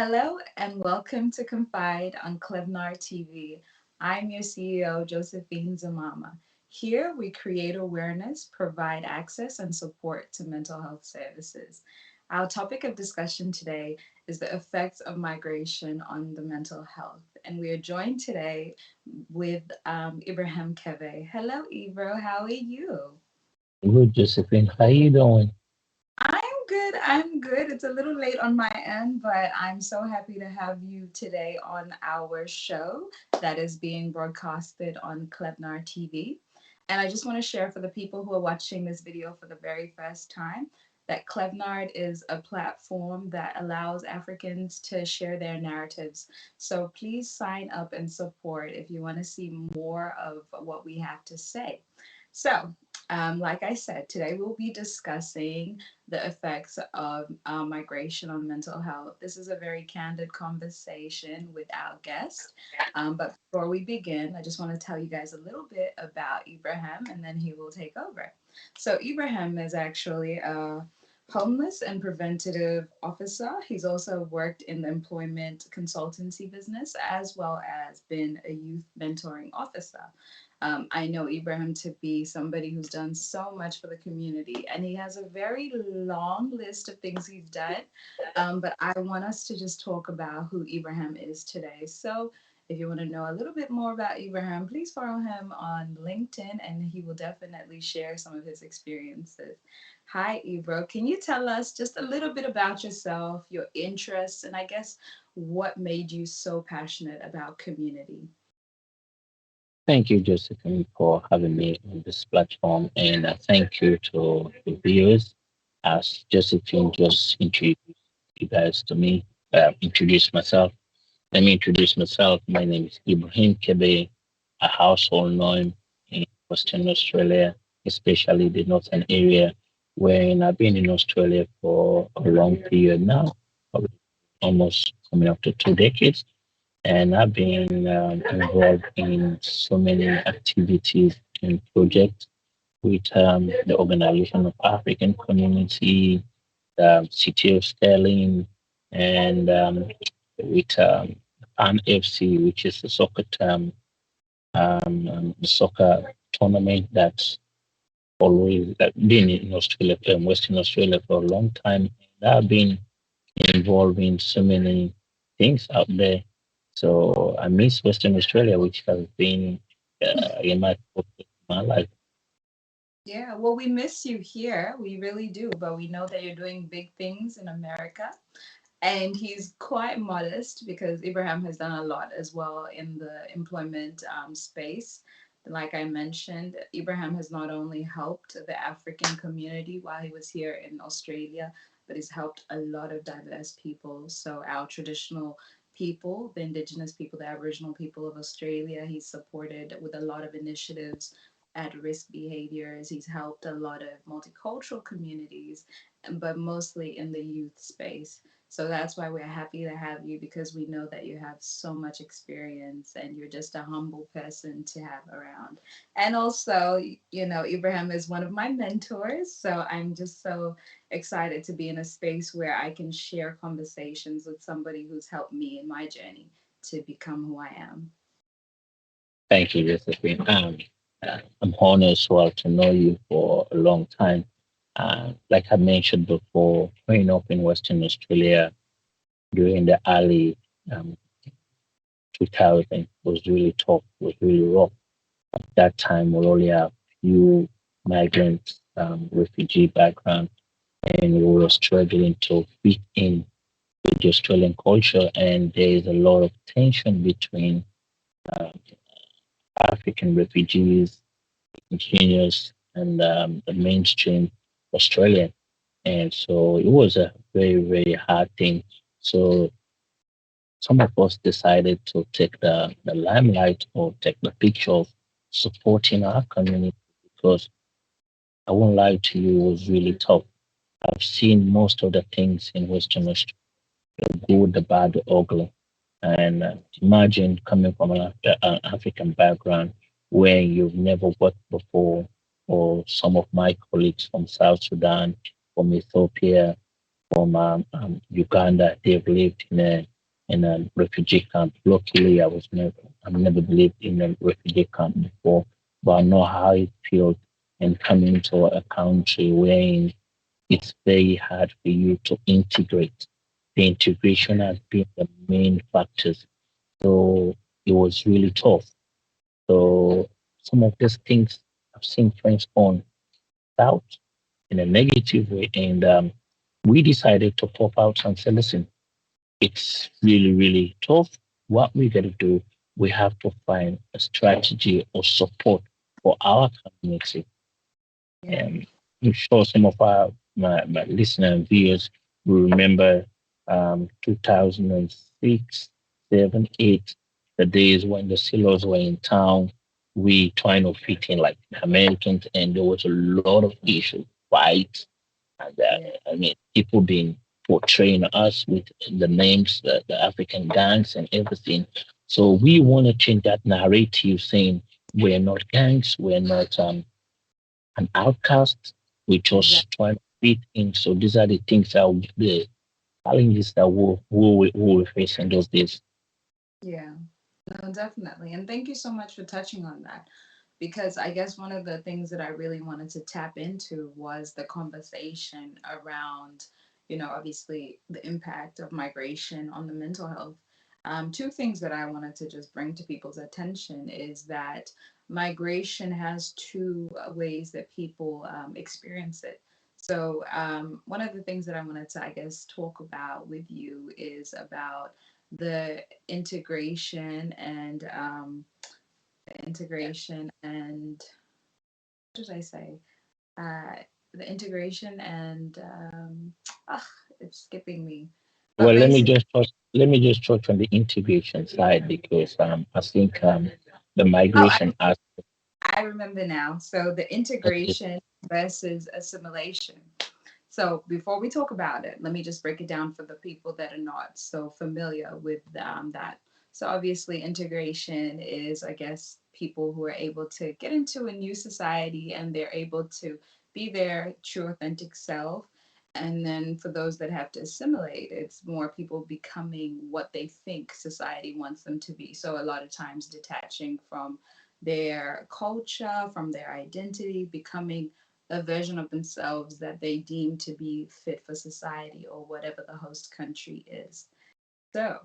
Hello and welcome to Confide on Klebnar TV. I'm your CEO, Josephine Zamama. Here we create awareness, provide access, and support to mental health services. Our topic of discussion today is the effects of migration on the mental health. And we are joined today with Ibrahim Kebe. Hello, Ibro. How are you? Good, Josephine. How you doing? I'm good. I'm good. It's a little late on my end, but I'm so happy to have you today on our show that is being broadcasted on Klebnar TV. And I just want to share for the people who are watching this video for the very first time that Klebnard is a platform that allows Africans to share their narratives. So please sign up and support if you want to see more of what we have to say. So, like I said, today we'll be discussing the effects of migration on mental health. This is a very candid conversation with our guest. But before we begin, I just want to tell you guys a little bit about Ibrahim and then he will take over. So, Ibrahim is actually a homeless and preventative officer. He's also worked in the employment consultancy business as well as been a youth mentoring officer. I know Ibrahim to be somebody who's done so much for the community, and he has a very long list of things he's done. But I want us to just talk about who Ibrahim is today. So, if you want to know a little bit more about Ibrahim, please follow him on LinkedIn, and he will definitely share some of his experiences. Hi, Ibro. Can you tell us just a little bit about yourself, your interests, and I guess what made you so passionate about community? Thank you, Josephine, for having me on this platform, and thank you to the viewers. As Josephine just introduced you guys to me, introduce myself. Let me introduce myself. My name is Ibrahim Kebe, a household name in Western Australia, especially the northern area, wherein I've been in Australia for a long period now, probably almost coming up to 2 decades. And I've been involved in so many activities and projects with the Organization of African Community, the City of Sterling, and with PAN FC, which is the soccer tournament that's always been in Australia, Western Australia for a long time. And I've been involved in so many things out there. So I miss Western Australia, which has been in my life. Yeah, well, we miss you here. We really do. But we know that you're doing big things in America. And he's quite modest because Ibrahim has done a lot as well in the employment space. Like I mentioned, Ibrahim has not only helped the African community while he was here in Australia, but he's helped a lot of diverse people. So, our traditional people, the Indigenous people, the Aboriginal people of Australia, he's supported with a lot of initiatives at risk behaviors. He's helped a lot of multicultural communities, but mostly in the youth space. So that's why we're happy to have you because we know that you have so much experience and you're just a humble person to have around. And also, Ibrahim is one of my mentors. So I'm just so excited to be in a space where I can share conversations with somebody who's helped me in my journey to become who I am. Thank you, Josephine. I'm honored as well to know you for a long time. Like I mentioned before, growing up in Western Australia during the early um, 2000 was really tough, was really rough. At that time, we only have few migrants, refugee background, and we were struggling to fit in with the Australian culture. And there is a lot of tension between uh, African refugees, engineers, and the mainstream Australian. And so it was a very, very hard thing. So some of us decided to take the limelight or take the picture of supporting our community because I won't lie to you, it was really tough. I've seen most of the things in Western Australia, the good, the bad, the ugly. And imagine coming from an African background where you've never worked before, or some of my colleagues from South Sudan, from Ethiopia. from Uganda. They've lived in a refugee camp. Luckily, I've never lived in a refugee camp before, but I know how it feels and coming to a country where it's very hard for you to integrate. The integration has been the main factors. So it was really tough. So some of these things I've seen friends on out in a negative way, and we decided to pop out and say, listen, it's really, really tough. What we got to do, we have to find a strategy or support for our community. Yeah. And I'm sure some of my listener and viewers will remember 2006, 7, 8, the days when the silos were in town. We trying to fit in like Americans, and there was a lot of issues, fights, and Yeah. I mean, people being portraying us with the names, the African gangs and everything. So we want to change that narrative, saying we're not gangs, we're not an outcast. We Exactly. just try to fit in. So these are the things that the challenges that we face in those days. Yeah. No, definitely. And thank you so much for touching on that. Because I guess one of the things that I really wanted to tap into was the conversation around, obviously the impact of migration on the mental health. Two things that I wanted to just bring to people's attention is that migration has two ways that people experience it. So, one of the things that I wanted to, I guess, talk about with you is about the integration and what did I say? Uh, the integration and it's skipping me. But Well, basically, let me just touch on the integration side because I think the oh, migration aspect I remember now. So the is integration versus assimilation. So before we talk about it, let me just break it down for the people that are not so familiar with that. So obviously, integration is, I guess, people who are able to get into a new society and they're able to be their true authentic self. And then for those that have to assimilate, it's more people becoming what they think society wants them to be. So a lot of times detaching from their culture, from their identity, becoming a version of themselves that they deem to be fit for society or whatever the host country is. So,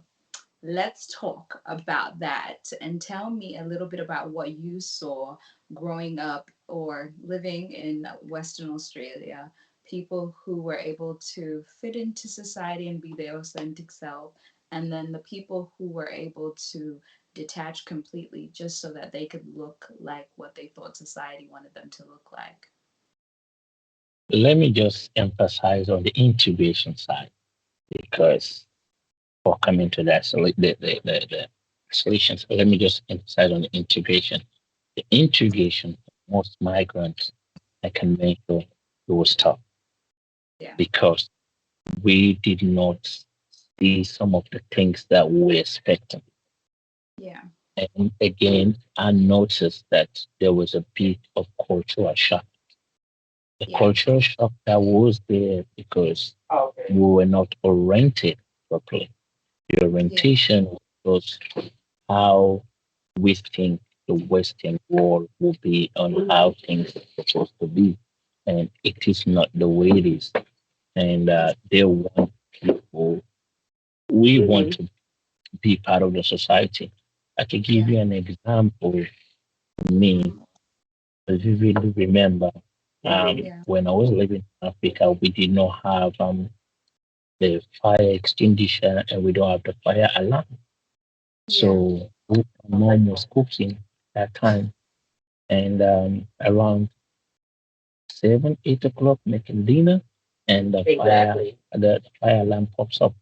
let's talk about that and tell me a little bit about what you saw growing up or living in Western Australia. People who were able to fit into society and be their authentic self, and then the people who were able to detach completely just so that they could look like what they thought society wanted them to look like. let me just emphasize on the integration side because for coming to that, so like the solutions. Let me just emphasize on the integration. The integration for most migrants, I can make sure it was tough Yeah, because we did not see some of the things that we were expecting. yeah, And again, I noticed that there was a bit of cultural shock. The yeah, cultural shock that was there because we were not oriented properly. The yeah, orientation was how we think the Western world will be on how things are supposed to be. And it is not the way it is. And they want people, we want to be part of the society. I can give yeah. you an example. Me, Mhm. I vividly remember Yeah, when I was living in Africa, we did not have the fire extinguisher and we don't have the fire alarm. yeah, So my mom was cooking that time, and around 7, 8 o'clock, making dinner, and the fire alarm pops up,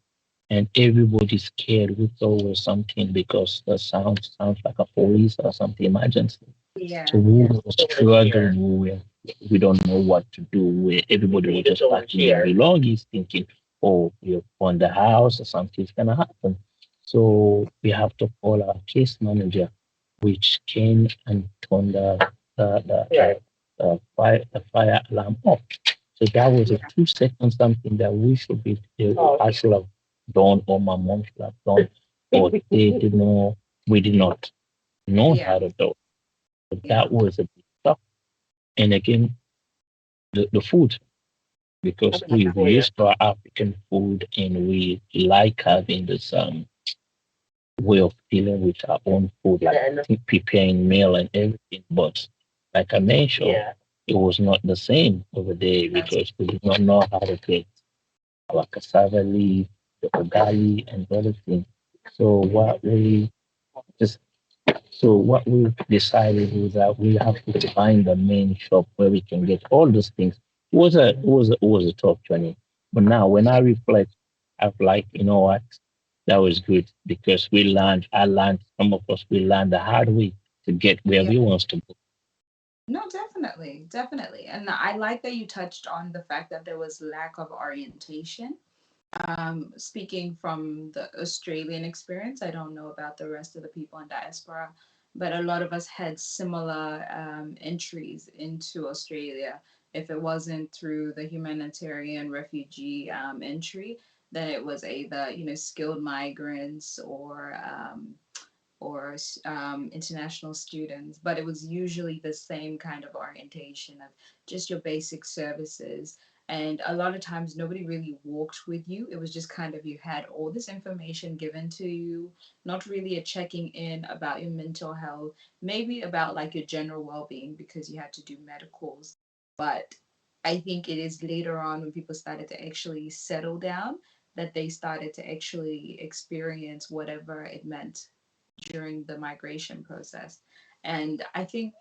and everybody's scared. We thought it was something because the sound sounds like a police or something emergency. So yeah, we were struggling. We don't know what to do. Everybody was just packing their belongings, thinking, "Oh, we're on the house or something's gonna happen." So we have to call our case manager, which came and turned the fire alarm off. So that was a Yeah. 2 second something that we should be, I should have done, or my mom should have done, or they did not, we did not know Yeah. how to do. But Yeah. that was a big stuff. And again, the food, because we used to our African food and we like having this way of dealing with our own food, like preparing meal and everything. But like I mentioned, it was not the same over there That's because we did not know how to get our cassava leaf, the ugali, and other things. So just what we decided was that we have to find the main shop where we can get all those things. It was a tough journey, but now when I reflect, I've like, you know what, that was good because we learned. I learned. Some of us, we learned the hard way to get where yeah. we want to go. No, definitely, definitely. And I like that you touched on the fact that there was lack of orientation. Speaking from the Australian experience, I don't know about the rest of the people in diaspora, but a lot of us had similar entries into Australia. If it wasn't through the humanitarian refugee entry, then it was either skilled migrants or international students, but it was usually the same kind of orientation of just your basic services. And a lot of times, nobody really walked with you. It was just kind of you had all this information given to you, not really a checking in about your mental health, maybe about like your general well being because you had to do medicals. But I think it is later on when people started to actually settle down that they started to actually experience whatever it meant during the migration process. And I think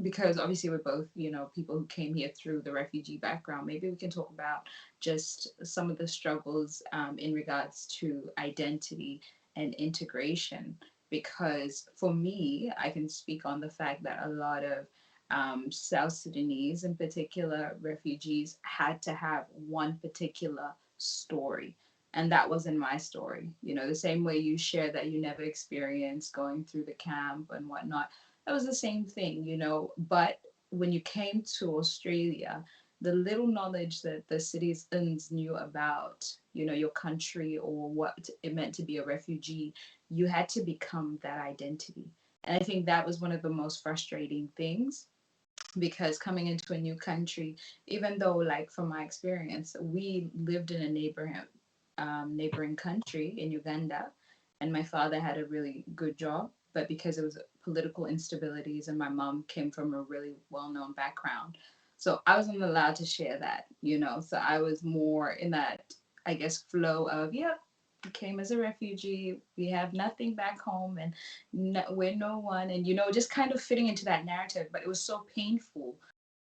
because obviously we're both, people who came here through the refugee background, maybe we can talk about just some of the struggles in regards to identity and integration. Because for me, I can speak on the fact that a lot of South Sudanese, in particular, refugees had to have one particular story, and that wasn't my story. The same way you share that you never experienced going through the camp and whatnot, that was the same thing. But when you came to Australia, the little knowledge that the citizens knew about, your country or what it meant to be a refugee, you had to become that identity. And I think that was one of the most frustrating things because coming into a new country, even though like from my experience, we lived in a neighboring country in Uganda, and my father had a really good job, but because it was political instabilities and my mom came from a really well-known background, so I wasn't allowed to share that. So I was more in that, I guess, flow of, yeah, we came as a refugee, we have nothing back home, and we're no one, and just kind of fitting into that narrative. But it was so painful,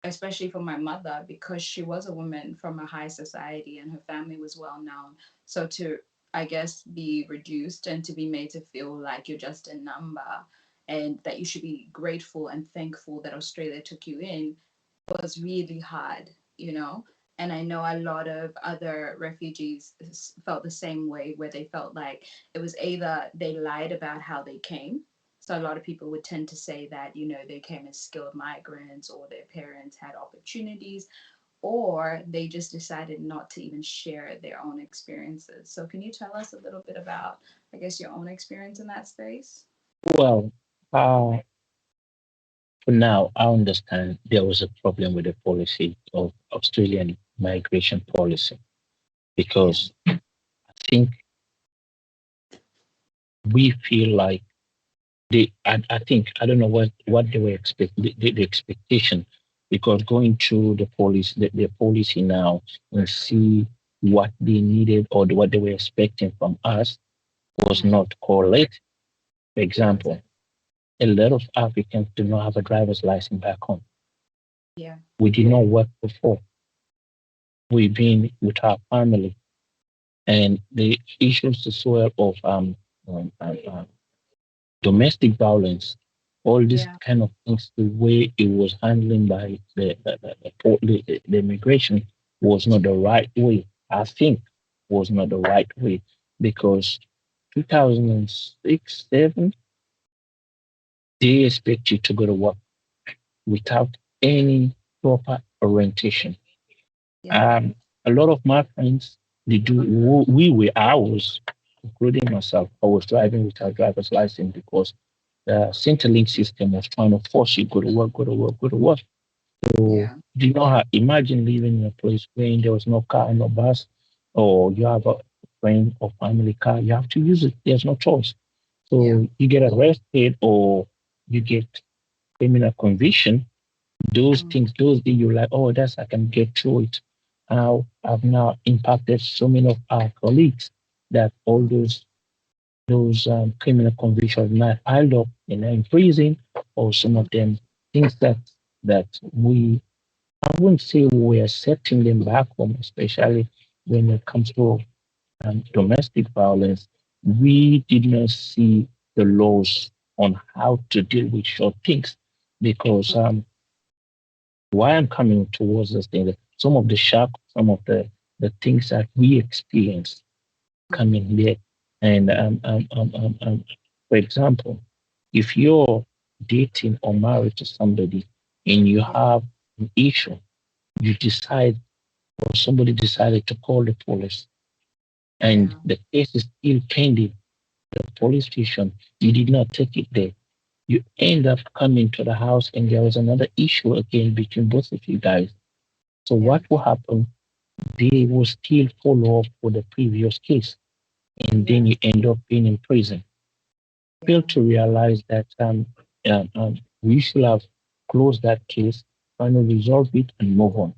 especially for my mother, because she was a woman from a high society and her family was well known. So to, I guess, be reduced and to be made to feel like you're just a number and that you should be grateful and thankful that Australia took you in was really hard. And I know a lot of other refugees felt the same way, where they felt like it was either they lied about how they came. So a lot of people would tend to say that, they came as skilled migrants or their parents had opportunities, or they just decided not to even share their own experiences. So can you tell us a little bit about, I guess, your own experience in that space? Well, uh, for now, I understand there was a problem with the policy of Australian migration policy Yeah. because I think we feel like I think I don't know what they were the expectation, because going through the policy now and see what they needed or what they were expecting from us was Mm-hmm. not correlated. For example, a lot of Africans do not have a driver's license back home. Yeah. We did not work before. We've been with our family, and the issues as well of um, um, um, domestic violence, all these Yeah. kind of things, the way it was handling by the immigration was not the right way. I think was not the right way because 2006, 7, they expect you to go to work without any proper orientation. Yeah. Um, a lot of my friends, they do, we were ours, including myself. I was driving without driver's license because the Centrelink system was trying to force you go to work, go to work, go to work. So Yeah. do you know how, imagine living in a place where there was no car, no bus, or you have a friend or family car, you have to use it. There's no choice. Yeah. So you get arrested or you get criminal conviction. Those Mm, things, those days you're like, oh, that's I can get through it. How I've now impacted so many of our colleagues that all mm, those criminal convictions now piled up in prison, or some mm, of them things that we I wouldn't say we're accepting them back home, especially when it comes to domestic violence. We did not see the laws on how to deal with short things because why I'm coming towards this thing that some of the shock, some of the things that we experience mm, coming there. And for example, if you're dating or married to somebody and you yeah. have an issue, you decide or somebody decided to call the police and Yeah. the case is still pending at the police station, you did not take it there. You end up coming to the house and there was another issue again between both of you guys. So Yeah. what will happen? They will still follow up with the previous case, and then Yeah. you end up being in prison. Fail Yeah. to realize that we should have closed that case, trying to resolve it and move on.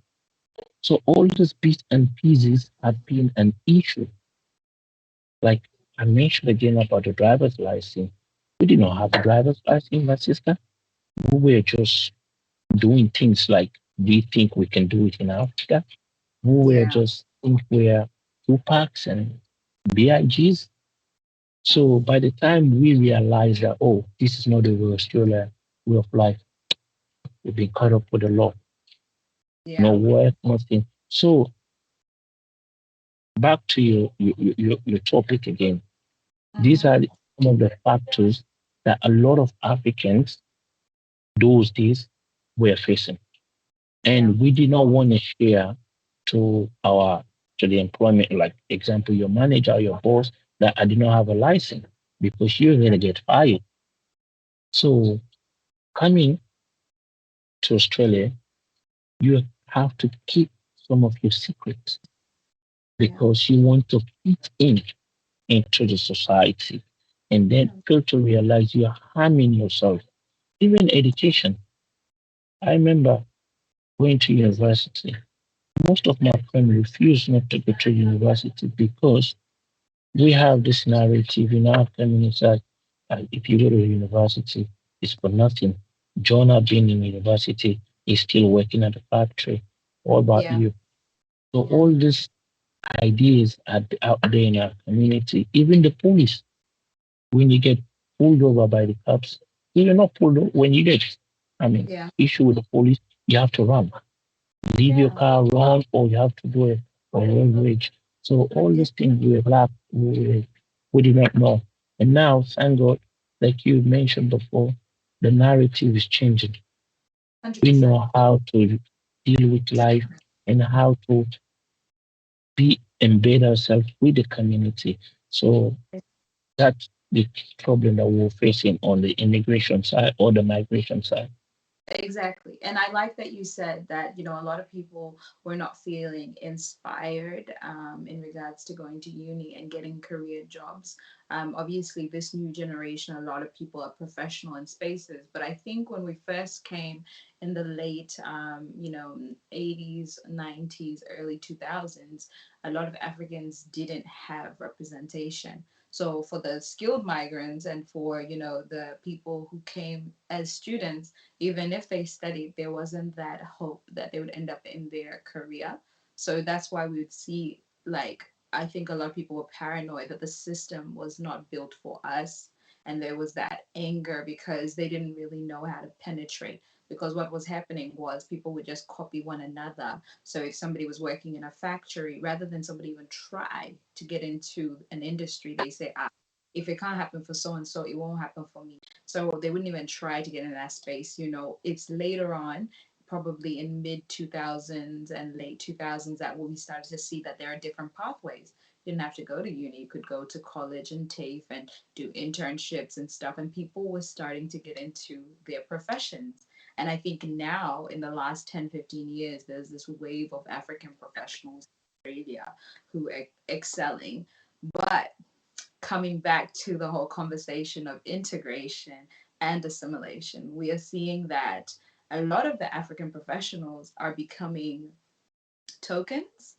So all these bits and pieces have been an issue. Like I mentioned again about the driver's license. We did not Mm, have a driver's license, my sister. We were just doing things like we think we can do it in Africa. We were yeah. just think we're Tupacs and BIGs. So by the time we realize that, oh, this is not the way Australia way of life, we've been caught up with the law, no Yeah. work, nothing. So back to your topic again. These Mm-hmm. are some of the factors that a lot of Africans those days were facing. Yeah. And we did not want to share to our to the employment, like example, your manager, your boss, that I did not have a license because you're gonna get fired. So coming to Australia, you have to keep some of your secrets Yeah. because you want to fit in into the society and then Yeah. fail to realize you're harming yourself. Even education. I remember going to university. Most of my friends refuse not to go to university because we have this narrative in our community that if you go to university, it's for nothing. Jonah being in university is still working at the factory. What about Yeah. you? So Yeah. all these ideas are out there in our community. Even the police, when you get pulled over by the cops, you're not pulled over when you get, I mean, Yeah. issue with the police, you have to run. Leave your Yeah. car, run, or you have to do a road rage. So all Yeah. these things we have lacked, we did not know. And now, thank God, like you mentioned before, the narrative is changing. We 100%. know how to deal with life and how to be embed ourselves with the community. So that's the problem that we're facing on the immigration side or the migration side. Exactly. And I like that you said that, a lot of people were not feeling inspired in regards to going to uni and getting career jobs. Obviously, this new generation, a lot of people are professional in spaces. But I think when we first came in the late, 80s, 90s, early 2000s, a lot of Africans didn't have representation. So for the skilled migrants and for, the people who came as students, even if they studied, there wasn't that hope that they would end up in their career. So that's why we would see, like, I think a lot of people were paranoid that the system was not built for us. And there was that anger because they didn't really know how to penetrate. Because what was happening was people would just copy one another. So if somebody was working in a factory, rather than somebody even try to get into an industry, they say, if it can't happen for so and so, it won't happen for me. So they wouldn't even try to get in that space. It's later on probably in mid 2000s and late 2000s that when we started to see that there are different pathways. You didn't have to go to uni, you could go to college and TAFE and do internships and stuff, and people were starting to get into their professions. And I think now, in the last 10, 15 years, there's this wave of African professionals in Australia who are excelling. But coming back to the whole conversation of integration and assimilation, we are seeing that a lot of the African professionals are becoming tokens.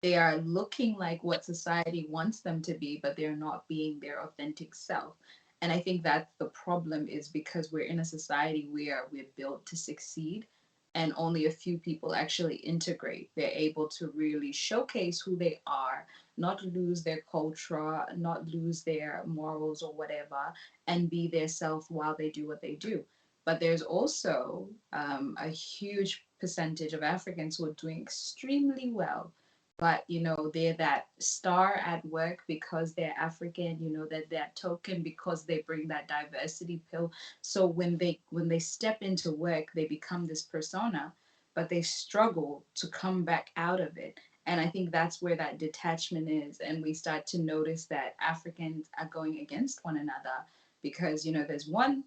They are looking like what society wants them to be, but they're not being their authentic self. And I think that the problem is because we're in a society where we're built to succeed and only a few people actually integrate. They're able to really showcase who they are, not lose their culture, not lose their morals or whatever, and be their self while they do what they do. But there's also a huge percentage of Africans who are doing extremely well. But they're that star at work because they're African. That token because they bring that diversity pill. So when they step into work, they become this persona, but they struggle to come back out of it. And I think that's where that detachment is, and we start to notice that Africans are going against one another because there's one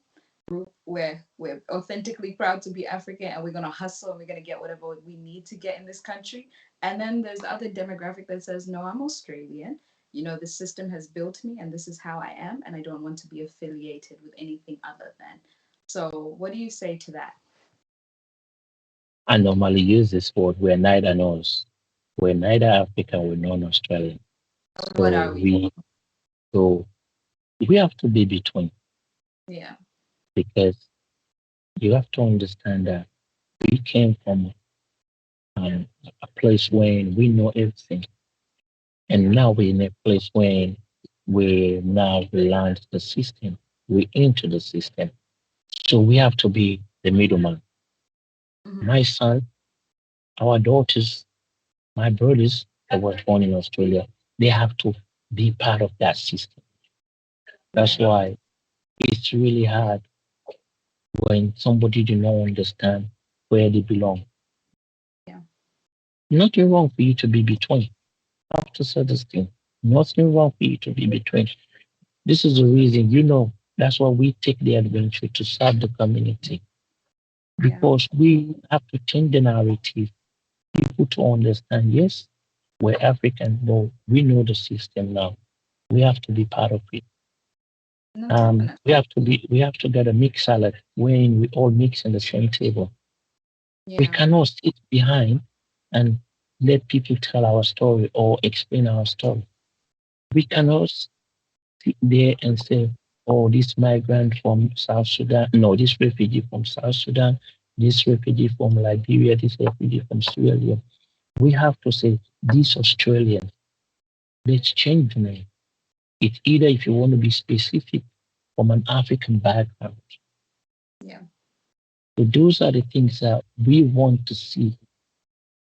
group where we're authentically proud to be African and we're going to hustle and we're going to get whatever we need to get in this country. And then there's the other demographic that says, no, I'm Australian. The system has built me and this is how I am. And I don't want to be affiliated with anything other than. So, what do you say to that? I normally use this word. We're neither knows. We're neither African, we're non-Australian. What So are we? so we have to be between Yeah. because you have to understand that we came from a place where we know everything, and now we're in a place where we now learn the system. We're into the system, so we have to be the middleman. Hmm. My son, our daughters, my brothers that were born in Australia, they have to be part of that system. That's Yeah. why it's really hard when somebody do not understand where they belong. Yeah. Nothing wrong for you to be between. I have to say this thing. Nothing wrong for you to be between. This is the reason, that's why we take the adventure to serve the community Yeah. because we have to change the narrative. People to understand, yes, we're African, but we know the system now. We have to be part of it. No, definitely. We have to get a mix salad when we all mix in the same table. We Yeah. cannot sit behind and let people tell our story or explain our story. We Yeah. cannot sit there and say, oh, this migrant from South Sudan, no, this refugee from South Sudan, this refugee from Liberia, this refugee from Sierra Leone. We have to say, these Australians, let's change the name. It's either if you want to be specific from an African background. Yeah. So those are the things that we want to see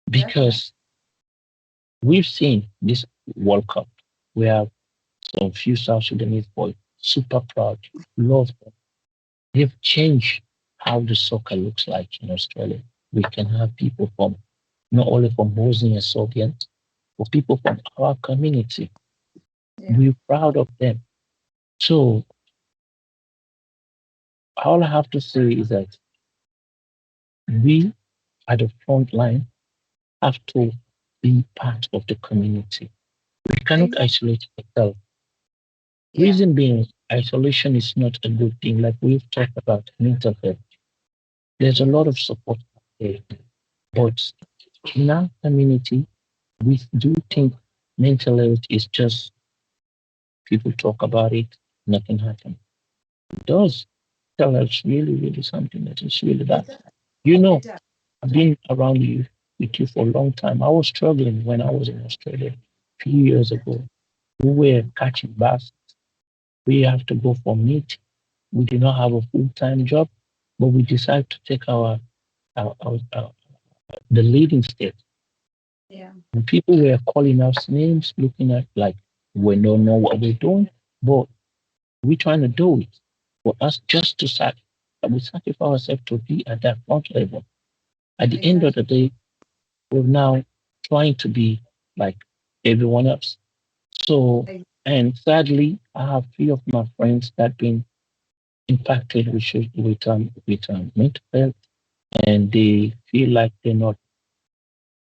Definitely. because we've seen this World Cup where some few South Sudanese boys super proud, love them. They've changed how the soccer looks like in Australia. We can have people from not only from Bosnia and Soviet, but people from our community. Yeah. We're proud of them. So all I have to say is that we at the front line have to be part of the community. We cannot Exactly. isolate ourselves. Yeah. Reason being, isolation is not a good thing. Like we've talked about mental health, there's a Yeah. lot of support out there, but in our community, we do think mental health is just people talk about it, nothing happens. It does. Mental health is really, really something that is really It bad. does. You It know, does. I've been around you with you for a long time. I was struggling when I was in Australia a few years ago. We were Mm-hmm. catching bus. We have to go for meet. We did not have a full-time job, but we decided to take our the leading step. Yeah. And people were calling us names, looking at like we don't know what we're doing, but we're trying to do it. For us just to we sacrifice ourselves to be at that front level. At the end of Exactly. the day, we're now trying to be like everyone else. So, Ex- and sadly, I have three of my friends that been impacted with mental health, and they feel like they not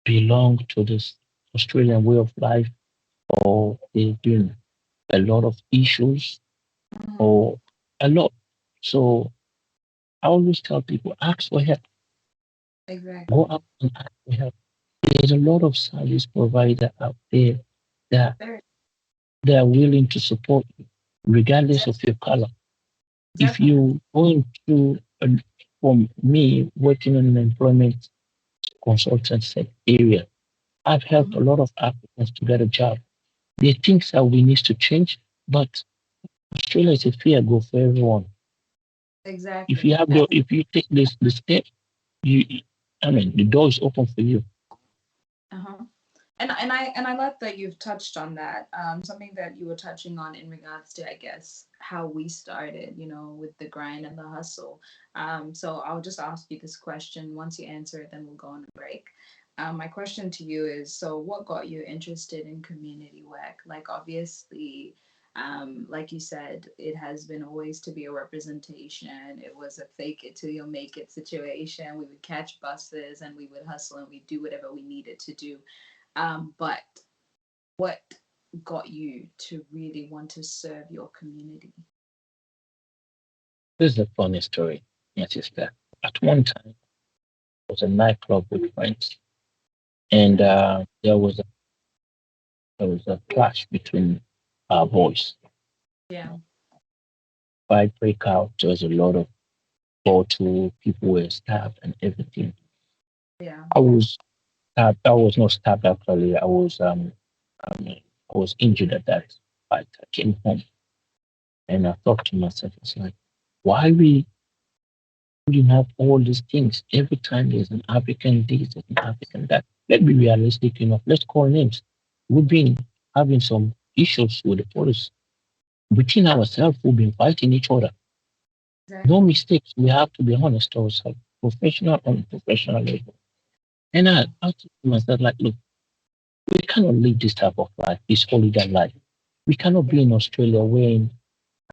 belong to this Australian way of life, or they've been a lot of issues, mhm. or a lot. So I always tell people, ask for help. Go Exactly. out and ask for help. There's a lot of service provider out there that There, they are willing to support you, regardless of your color. If definitely. you going to, from me working in an employment consultancy area, I've helped a Hmm. lot of Africans to get a job. There are things that we need to change, but Australia is a fair go for everyone. If Exactly. you have the, if you take the step, you, I mean, the door is open for you. Uh-huh. And I love that you've touched on that. Something that you were touching on in regards to, I guess, how we started, with the grind and the hustle. So I'll just ask you this question. Once you answer it, then we'll go on a break. My question to you is, so what got you interested in community work? Like, obviously, like you said, it has been always to be a representation. It was a fake it till you'll make it situation. We would catch buses and we would hustle and we'd do whatever we needed to do. But what got you to really want to serve your community? This is a funny story, my sister. At one time, I was a nightclub with friends, and Okay. there was a clash between our boys. Yeah. Fight break out. There was a lot of bottle. People were stabbed and everything. Yeah. I was stabbed. I was not stabbed actually. I was injured at that fight. I came home and I thought to myself, it's like, why we have all these things every time there's an African this, there's an African that. Let's be realistic enough. Let's call names. We've been having some issues with the police within ourselves. We've been fighting each other. No Exactly. mistakes. We have to be honest to ourselves, professional on professional level. And I thought to myself, like, look, we cannot live this type of life, this hooligan life. We cannot Yeah. be in Australia where,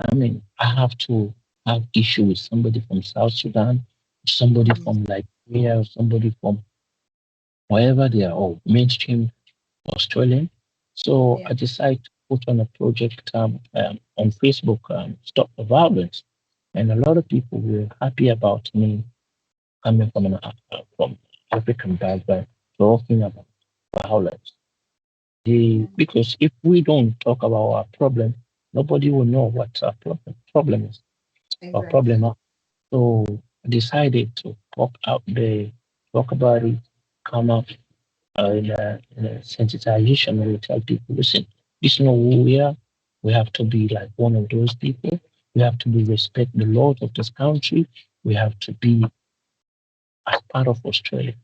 I mean, I have to have issue with somebody from South Sudan, somebody Hmm. from Liberia, somebody from wherever they are, or mainstream Australian. So Yeah. I decided to put on a project on Facebook, Stop the Violence. And a lot of people were happy about me coming from African background, talking about violence. Yeah. Because if we don't talk about our problem, nobody will know what our problem is. Our Exactly. problem are. So I decided to talk out there, talk about it, come up in a sensitization where we tell people, listen, this is not who we are. We have to be like one of those people. We have to be respect the laws of this country. We have to be as part of Australia.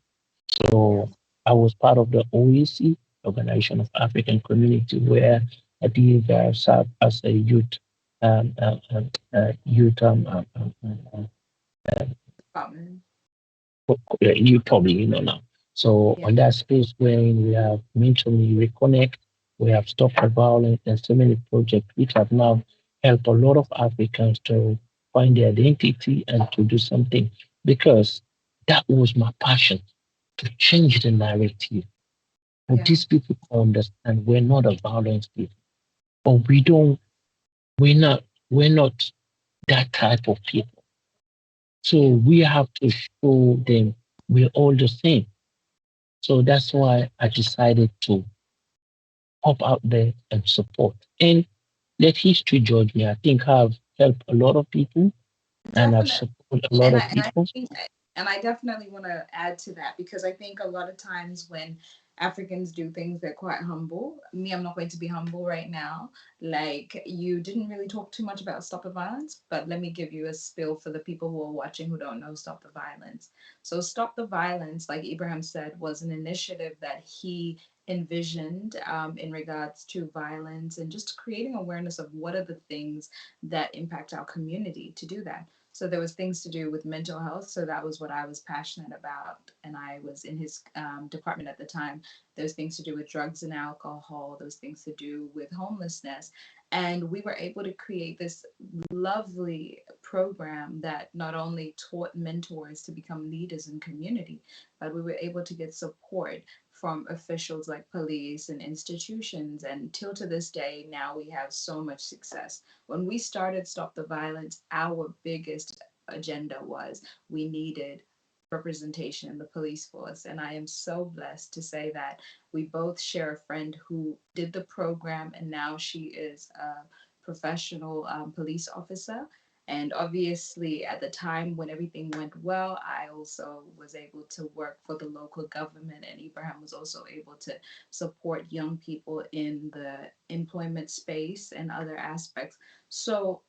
Yeah. So I was part of the OEC, Organization of African Community, where I did serve as a youth Department. you probably know now. So Yeah. on that space where we have mutually reconnect, we have stopped the violence and so many projects which have now helped a lot of Africans to find their identity and to do something because that was my passion to change the narrative. For Yeah. these people to understand we're not a violent people, but we're not that type of people. So Yeah. we have to show them we're all the same. So that's why I decided to hop out there and support. And let history judge me. I think I've helped a lot of people and I've Definitely. supported a lot and of I and I people. think and I definitely want to add to that because I think a lot of times when Africans do things, they're quite humble. Me, I'm not going to be humble right now. Like you didn't really talk too much about Stop the Violence, but let me give you a spill for the people who are watching who don't know Stop the Violence. So Stop the Violence, like Ibrahim said, was an initiative that he envisioned in regards to violence and just creating awareness of what are the things that impact our community to do that. So there was things to do with mental health. So that was what I was passionate about, and I was in his department at the time. There was things to do with drugs and alcohol. There was things to do with homelessness, and we were able to create this lovely program that not only taught mentors to become leaders in community, but we were able to get support from officials like police and institutions. And till to this day, now we have so much success. When we started Stop the Violence, our biggest agenda was we needed representation in the police force. And I am so blessed to say that we both share a friend who did the program, and now she is a professional police officer. And obviously, at the time when everything went well, I also was able to work for the local government, and Ibrahim was also able to support young people in the employment space and other aspects. So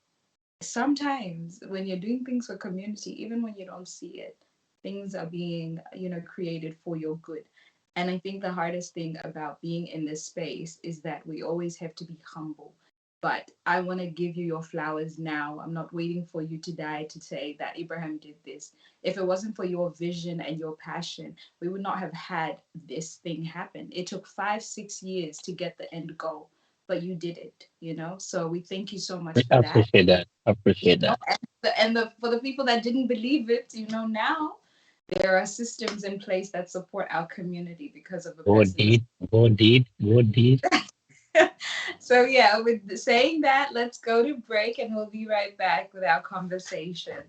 sometimes when you're doing things for community, even when you don't see it, things are being, created for your good. And I think the hardest thing about being in this space is that we always have to be humble. But I want to give you your flowers now. I'm not waiting for you to die to say that Ibrahim did this. If it wasn't for your vision and your passion, we would not have had this thing happen. It took 5, 6 years to get the end goal, but you did it. So we thank you so much I for that. appreciate that. I you appreciate know that. and for the people that didn't believe it, now there are systems in place that support our community because of a Go person. deed, go deed, go deed. So yeah, with saying that, let's go to break and we'll be right back with our conversation.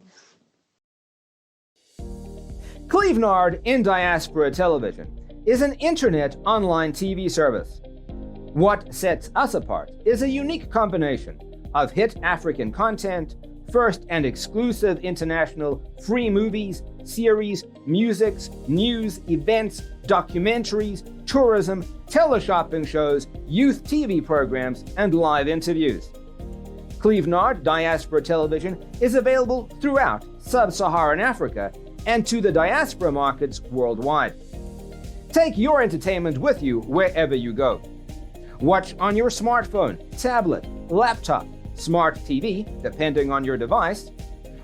Clevenard in Diaspora Television is an internet online TV service. What sets us apart is a unique combination of hit African content, first and exclusive international free movies, series, musics, news, events, documentaries, tourism, teleshopping shows, youth TV programs, and live interviews. Clevenard Diaspora Television is available throughout sub-Saharan Africa and to the diaspora markets worldwide. Take your entertainment with you wherever you go. Watch on your smartphone, tablet, laptop, smart TV, depending on your device.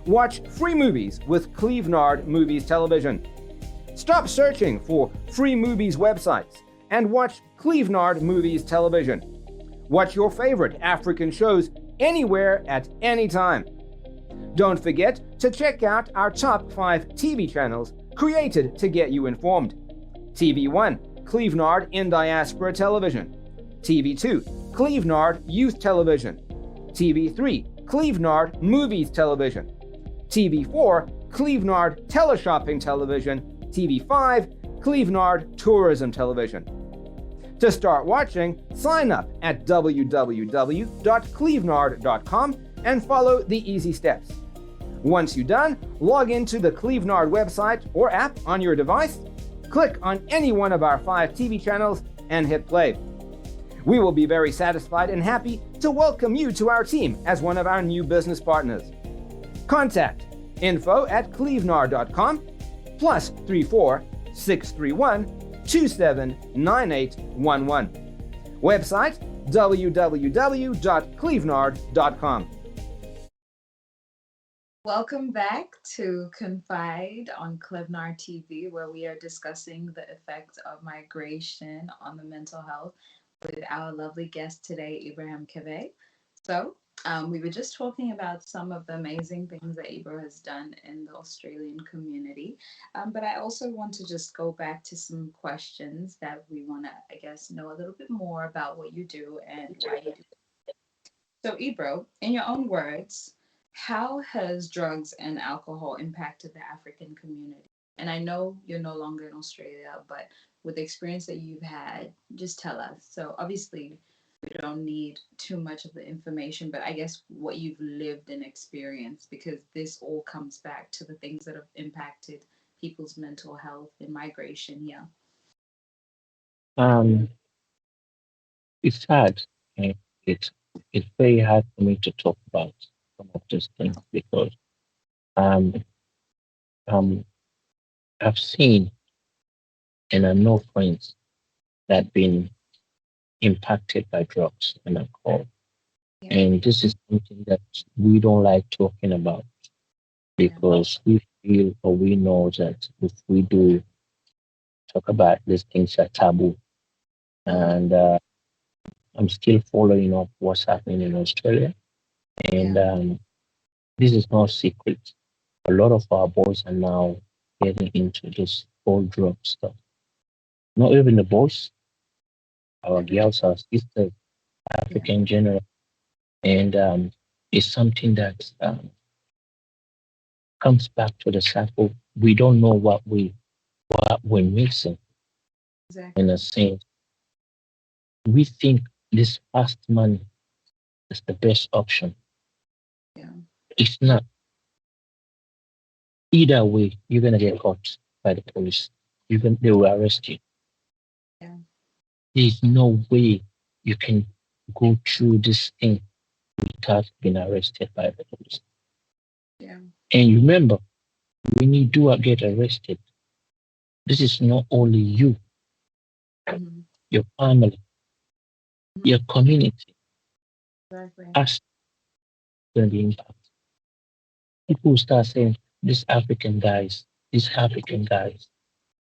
Watch free movies with Clevenard Movies Television. Stop searching for free movies websites and watch Clevenard Movies Television. Watch your favorite African shows anywhere at any time. Don't forget to check out our top 5 TV channels created to get you informed. TV1, Clevenard in Diaspora Television. TV2, Clevenard Youth Television. TV3, Clevenard Movies Television. TV4, Clevenard Teleshopping Television. TV5, Clevenard Tourism Television. To start watching, sign up at www.clevenard.com and follow the easy steps. Once you're done, log into the Clevenard website or app on your device, click on any one of our 5 TV channels, and hit play. We will be very satisfied and happy to welcome you to our team as one of our new business partners. Contact info@clevenard.com +34 631 279811. Website www.clevenard.com. Welcome back to Confide on Klebnar TV, where we are discussing the effects of migration on the mental health with our lovely guest today, Ibrahim Kebe. So, we were just talking about some of the amazing things that Ibra has done in the Australian community. But I also want to just go back to some questions that we want to, I guess, know a little bit more about what you do and why you do it. So, Ibro, in your own words, how has drugs and alcohol impacted the African community? And I know you're no longer in Australia, but with the experience that you've had, just tell us. So, obviously, we don't need too much of the information, but I guess what you've lived and experienced, because this all comes back to the things that have impacted people's mental health and migration. Yeah. Um, it's hard. And it's it's very hard for me to talk about some of these things because um um I've seen and I know friends that been impacted by drugs and alcohol. Yeah. And this is something that we don't like talking about. Yeah. because we feel or we know that if we do talk about these things are taboo. Mm-hmm. And I'm still following up what's happening in Australia. And Yeah. this is no secret. A lot of our boys are now getting into this whole drug stuff. Not even the boys, our Everybody. girls, our sisters, Yeah. African general. And it's something that comes back to the cycle. We don't know what we're mixing in a Exactly. sense. We think this fast money is the best option. Yeah. It's not. Either way, you're gonna get caught by the police. They will arrest you. Yeah. There's no way you can go through this thing without being arrested by the police. Yeah. And remember, when you do get arrested, this is not only you, Mm-hmm. your family, Mm-hmm. your community Exactly. as going to be impacted. People start saying, these African guys.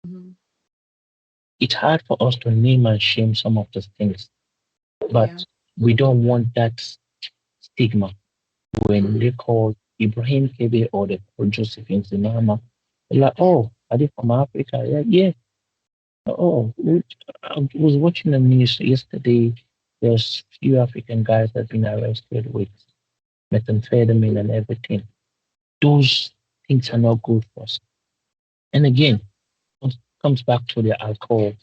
Mm-hmm. It's hard for us to name and shame some of the things, Yeah. but we don't want that stigma when Mm-hmm. they call Ibrahim Kebe or they call Josephine Zinama. They're like, Yeah. oh, are they from Africa? Yeah, yeah. Oh, I was watching the news yesterday. There's few African guys that have been arrested with methamphetamine and everything. Those things are not good for us. And No. again, comes back to the alcohol.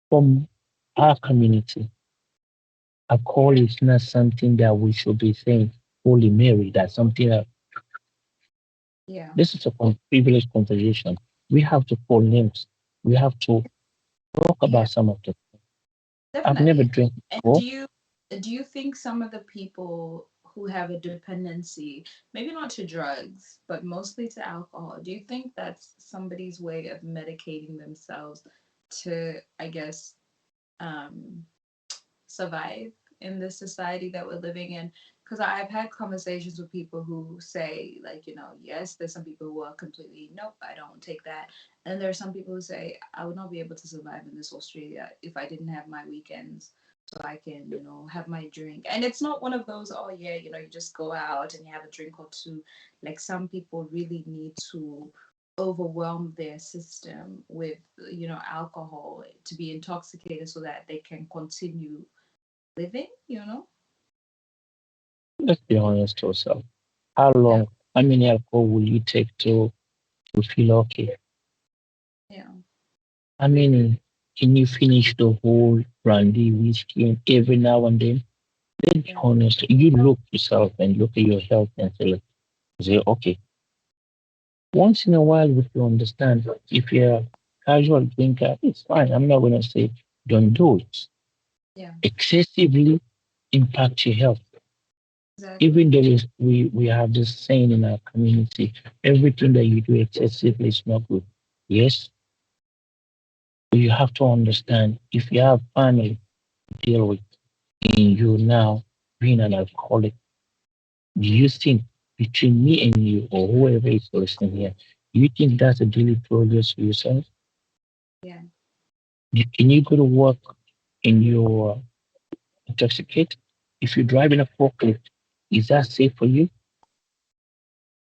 From our community, alcohol is not something that we should be saying, Holy Mary, that's something that Yeah. this is a privileged conversation. We have to call names. We have to talk Yeah. about some of them. I've never Definitely. drank And before. do you think some of the people who have a dependency, maybe not to drugs, but mostly to alcohol, do you think that's somebody's way of medicating themselves to, I guess, um, survive in this society that we're living in? Because I've had conversations with people who say, like, yes, there's some people who are completely, nope, I don't take that. And there are some people who say, I would not be able to survive in this Australia if I didn't have my weekends so I can, have my drink. And it's not one of those, oh, yeah, you just go out and you have a drink or two. Like, some people really need to overwhelm their system with, alcohol to be intoxicated so that they can continue living. Let's be honest to ourselves. How Yeah, long, how many alcohol will you take to feel okay? yeah, How many can you finish the whole brandy, whiskey, and every now and then? Let's be yeah, honest. You look yourself and look at your health and say, okay, once in a while, if you understand, if you're a casual drinker, it's fine. I'm not going to say don't do it. yeah, Excessively impact your health. exactly. Even though we have this saying in our community, everything that you do excessively is not good. Yes, but you have to understand if you have family to deal with and you now being an alcoholic, do you think between me and you or whoever is listening here, do you think that's a daily progress for yourself? Yeah, Can you go to work and you're intoxicated? If you're driving a forklift, is that safe for you?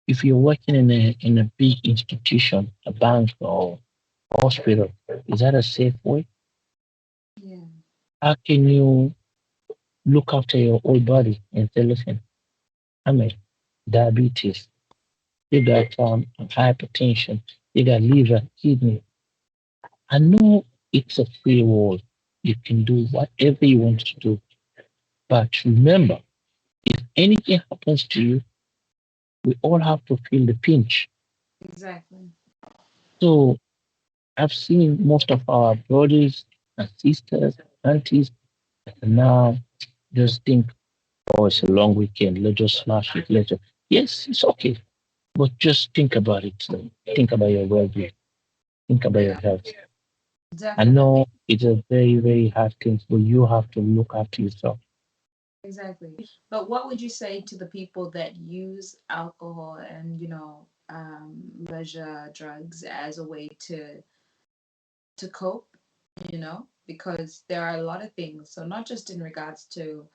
If you're working in a big institution, a bank or hospital, is that a safe way? yeah, How can you look after your whole body and say, listen, I mean, diabetes, you got hypertension, you got liver, kidney. I know it's a free world. You can do whatever you want to do. But remember, if anything happens to you, we all have to feel the pinch. exactly. So I've seen most of our brothers and sisters, aunties, now just think, oh, it's a long weekend. Let's just smash it later. Yes, it's okay. But just think about it. Think about your well being. Think about your Yeah, health. I definitely. know it's a very, very hard thing, but you have to look after yourself. Exactly. But what would you say to the people that use alcohol and, leisure drugs as a way to cope, because there are a lot of things. So not just in regards to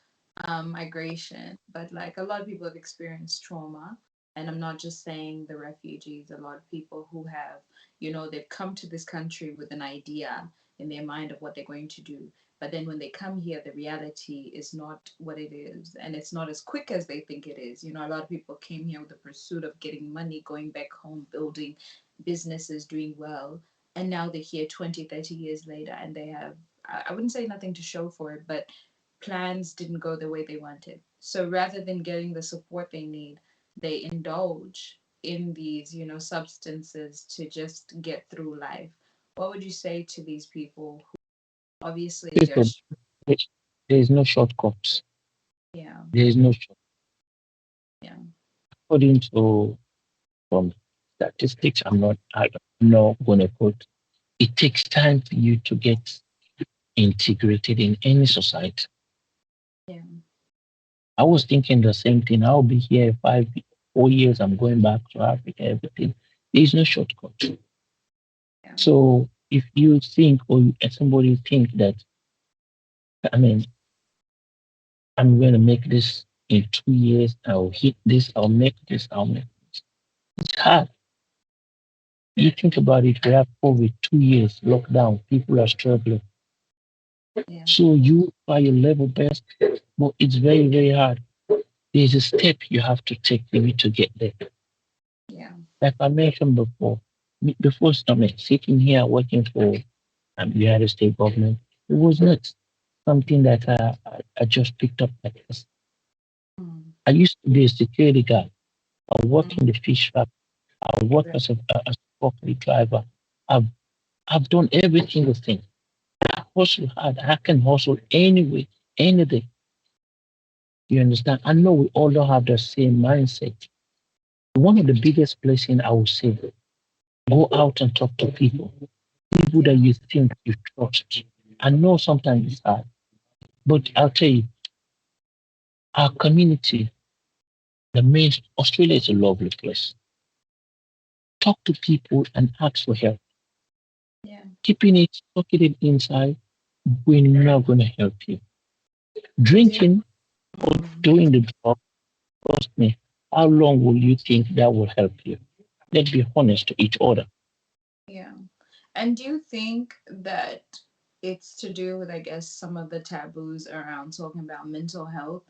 migration, but like a lot of people have experienced trauma. And I'm not just saying the refugees, a lot of people who have, they've come to this country with an idea in their mind of what they're going to do. But then when they come here, the reality is not what it is. And it's not as quick as they think it is. A lot of people came here with the pursuit of getting money, going back home, building businesses, doing well, and now they're here 20, 30 years later, and they have, I wouldn't say nothing to show for it, but plans didn't go the way they wanted. So rather than getting the support they need, they indulge in these, substances to just get through life. What would you say to these people who obviously they're, Listen, there is no shortcuts. yeah, There is no short. yeah, According to from statistics, I'm not going to put. It takes time for you to get integrated in any society. yeah, I was thinking the same thing. I'll be here 4 years. I'm going back to Africa. Everything. There is no shortcut. yeah, So if you think or somebody think that, I mean, I'm going to make this in 2 years, I'll hit this, I'll make this, I'll make this. It's hard. You think about it, we have COVID 2 years, lockdown, people are struggling. yeah, So you try your level best, but it's very, very hard. There's a step you have to take for you to get there. yeah, Like I mentioned before, before sitting here working for the United States government, it was not something that I just picked up like this. mm, I used to be a security guard. I work mm, in the fish shop. I work yeah, as a forklift driver. I've I've done every single thing. I hustle hard. I can hustle anyway, any day. You understand? I know we all don't have the same mindset. One of the biggest blessings I would say, go out and talk to people, people that yeah, you think you trust. I know sometimes it's hard, but I'll tell you, our community, the main Australia is a lovely place. Talk to people and ask for help. yeah, Talking it inside, we're not going to help you. do, Drinking or mm, doing the drug, trust me, how long will you think that will help you? Let's be honest to each other. yeah. And do you think that it's to do with, I guess, some of the taboos around talking about mental health?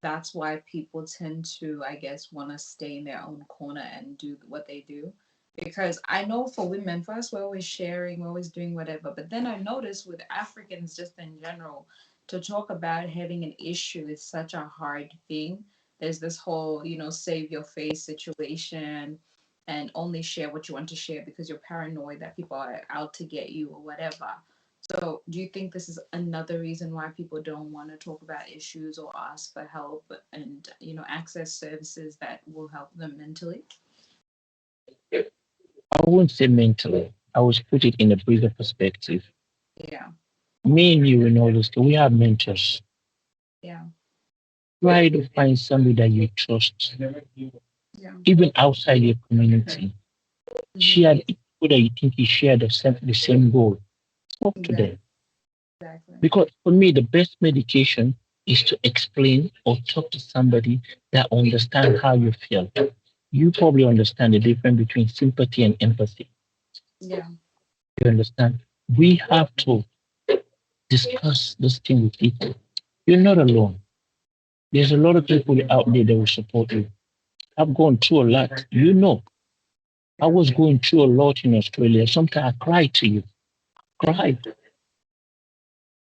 That's why people tend to, I guess, want to stay in their own corner and do what they do. Because I know for women, first, we're always sharing, we're always doing whatever. But then I notice with Africans, just in general, to talk about having an issue is such a hard thing. There's this whole, save your face situation and only share what you want to share because you're paranoid that people are out to get you or whatever. So, do you think this is another reason why people don't want to talk about issues or ask for help and, access services that will help them mentally? I won't say mentally. I will put it in a bigger perspective. Yeah, Me and you and all this, we have mentors. yeah, Try to find somebody that you trust, yeah. even outside your community. Hmm. Share people that you think you share the same goal. Talk to Exactly. them. Exactly. Because for me, the best medication is to explain or talk to somebody that understands how you feel. You probably understand the difference between sympathy and empathy. Yeah. You understand? We have to discuss this thing with people. You're not alone. There's a lot of people out there that will support you. I've gone through a lot. You know, I Yeah. was going through a lot in Australia. Sometimes I cry to you. Cry.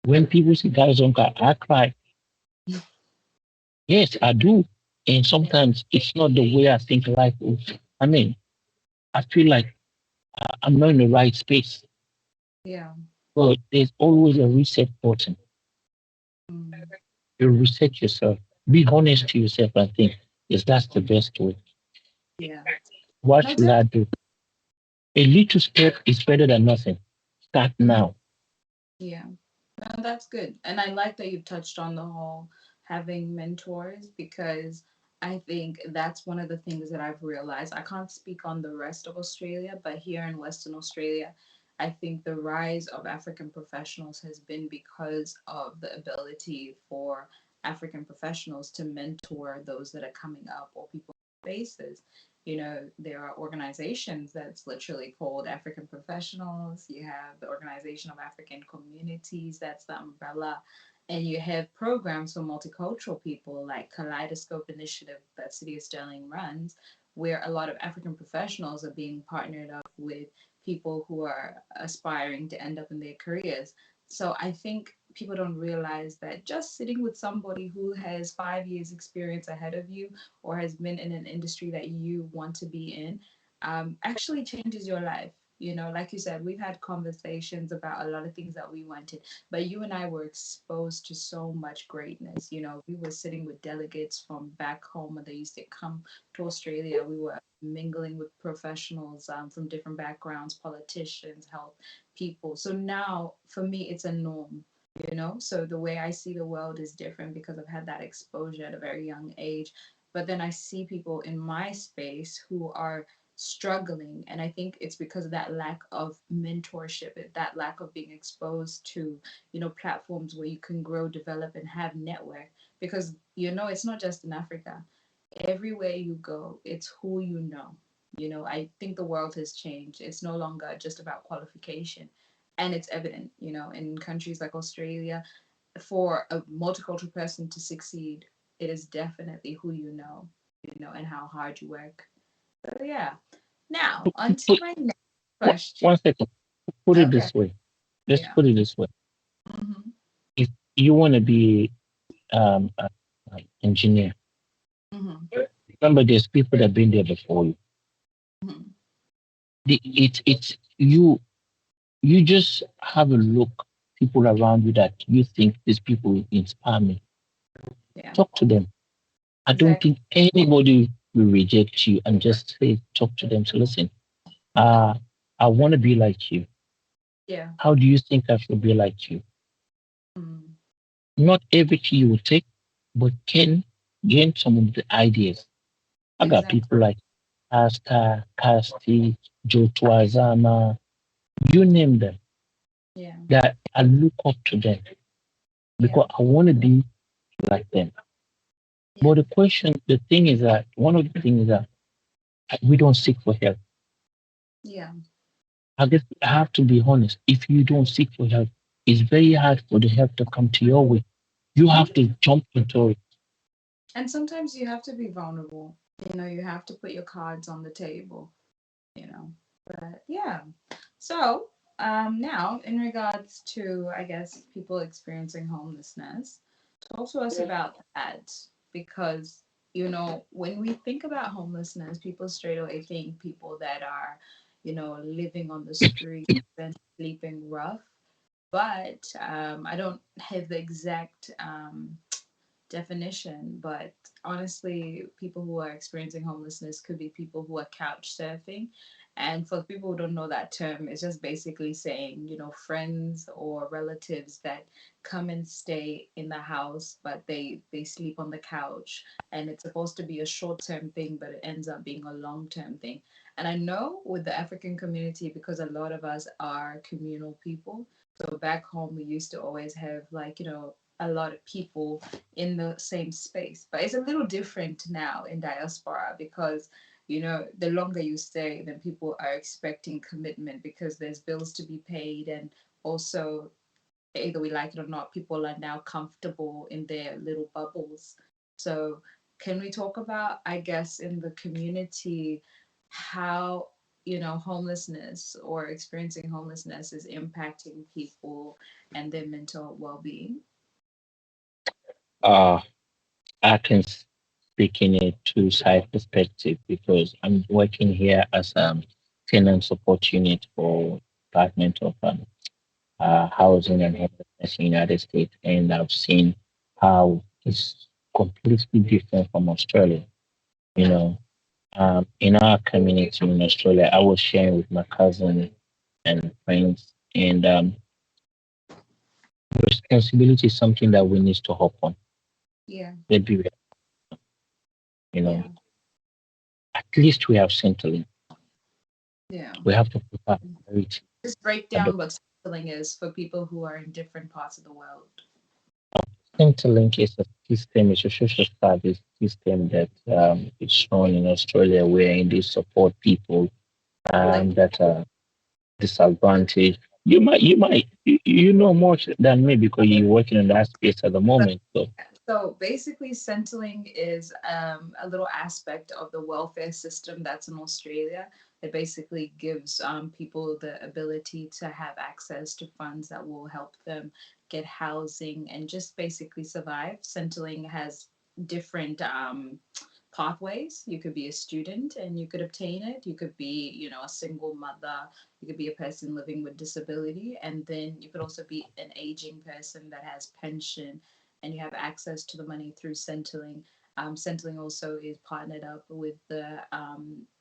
When people say guys don't cry, I cry. Yes, I do. And Yeah. sometimes it's not the way I think life is. I mean, I feel like I'm not in the right space. Yeah. But there's always a reset button. Mm. You reset yourself. Be honest to yourself and think, yes, that's the best way. Yeah. What No, should I do? A little step is better than nothing. Start definitely. now. Yeah. No, that's good. And I like that you touched on the whole having mentors, because I think that's one of the things that I've realized. I can't speak on the rest of Australia, but here in Western Australia, I think the rise of African professionals has been because of the ability for African professionals to mentor those that are coming up or people spaces. There are organizations that's literally called African Professionals. You have the Organization of African Communities, that's the umbrella. And you have programs for multicultural people like Kaleidoscope Initiative that City of Sterling runs, where a lot of African professionals are being partnered up with people who are aspiring to end up in their careers. So I think people don't realize that just sitting with somebody who has 5 years experience ahead of you or has been in an industry that you want to be in actually changes your life. Like you said, we've had conversations about a lot of things that we wanted, but you and I were exposed to so much greatness. We were sitting with delegates from back home when they used to come to Australia. We were mingling with professionals from different backgrounds, politicians, health people. So now for me, it's a norm. So the way I see the world is different because I've had that exposure at a very young age. But then I see people in my space who are struggling, and I think it's because of that lack of mentorship, that lack of being exposed to platforms where you can grow, develop, and have network. Because it's not just in Africa. Everywhere you go, it's who you know. I think the world has changed. It's no longer just about qualification, and it's evident in countries like Australia. For a multicultural person to succeed, it is definitely who and how hard you work. So yeah. Now, on to Put, my next one question. one second. Put it Okay. this way. Let's Yeah. put it this way. Mm-hmm. If you want to be an engineer, Mm-hmm. remember there's people that have been there before you. Mm-hmm. It's you. You just have a look people around you that you think these people will inspire me. Yeah. Talk to them. I don't Exactly. think anybody will reject you and just say talk to them. So listen, uh, I want to be like you. Yeah. How do you think I should be like you? Mm. Not everything you will take, but can gain some of the ideas. I got Exactly. people like Asta, Casti, Joe Tuazama, you name them, Yeah. that I look up to them Yeah. because I want to be like them. Yeah. But the thing is that one of the things is that we don't seek for help. Yeah. I guess I have to be honest. If you don't seek for help, it's very hard for the help to come to your way. You have to jump into it. And sometimes you have to be vulnerable. You have to put your cards on the table, you know. But yeah. So, now in regards to, I guess, people experiencing homelessness, talk to us about that, because when we think about homelessness, people straight away think people that are living on the streets and sleeping rough. But I don't have the exact definition, but honestly, people who are experiencing homelessness could be people who are couch surfing. And for people who don't know that term, it's just basically saying, friends or relatives that come and stay in the house, but they sleep on the couch. And it's supposed to be a short-term thing, but it ends up being a long-term thing. And I know with the African community, because a lot of us are communal people. So back home, we used to always have, like, a lot of people in the same space. But it's a little different now in diaspora, because the longer you stay, then people are expecting commitment because there's bills to be paid, and also, either we like it or not, people are now comfortable in their little bubbles. So can we talk about, I guess, in the community, how homelessness or experiencing homelessness is impacting people and their mental well-being? Uh, I can speak in a two side perspective because I'm working here as a tenant support unit for Department of Housing and Homelessness in the United States, and I've seen how it's completely different from Australia. You Yeah. know, in our community in Australia, I was sharing with my cousin and friends, and responsibility is something that we need to hop on. Yeah. Maybe you know, Yeah. at least we have Centrelink. Yeah. We have to put our priority Just break at the down what cycling is for people who are in different parts of the world. Centrelink is a system, it's a social service system that is shown in Australia where they support people Like, that are disadvantaged. You know more than me because you're working in that space at the moment. So so basically, Centrelink is a little aspect of the welfare system that's in Australia. It basically gives people the ability to have access to funds that will help them get housing and just basically survive. Centrelink has different pathways. You could be a student and you could obtain it. You could be, a single mother. You could be a person living with disability. And then you could also be an aging person that has pension and you have access to the money through Centrelink. Centrelink also is partnered up with the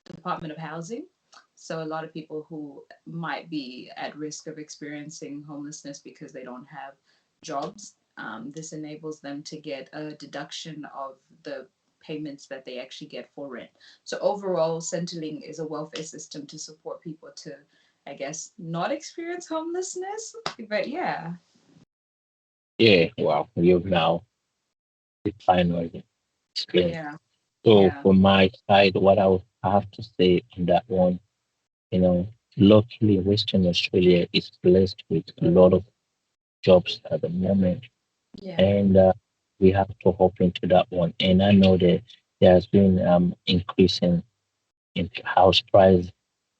Department of Housing. So a lot of people who might be at risk of experiencing homelessness because they don't have jobs, this enables them to get a deduction of the payments that they actually get for rent. So overall, Centrelink is a welfare system to support people to, I guess, not experience homelessness. But yeah, yeah, wow, you've now defined what you explained. yeah, So yeah. from my side, what I would have to say on that one, you know, luckily Western Australia is blessed with a lot of jobs at the moment, Yeah. and we have to hop into that one. And I know that there has been increasing in house price,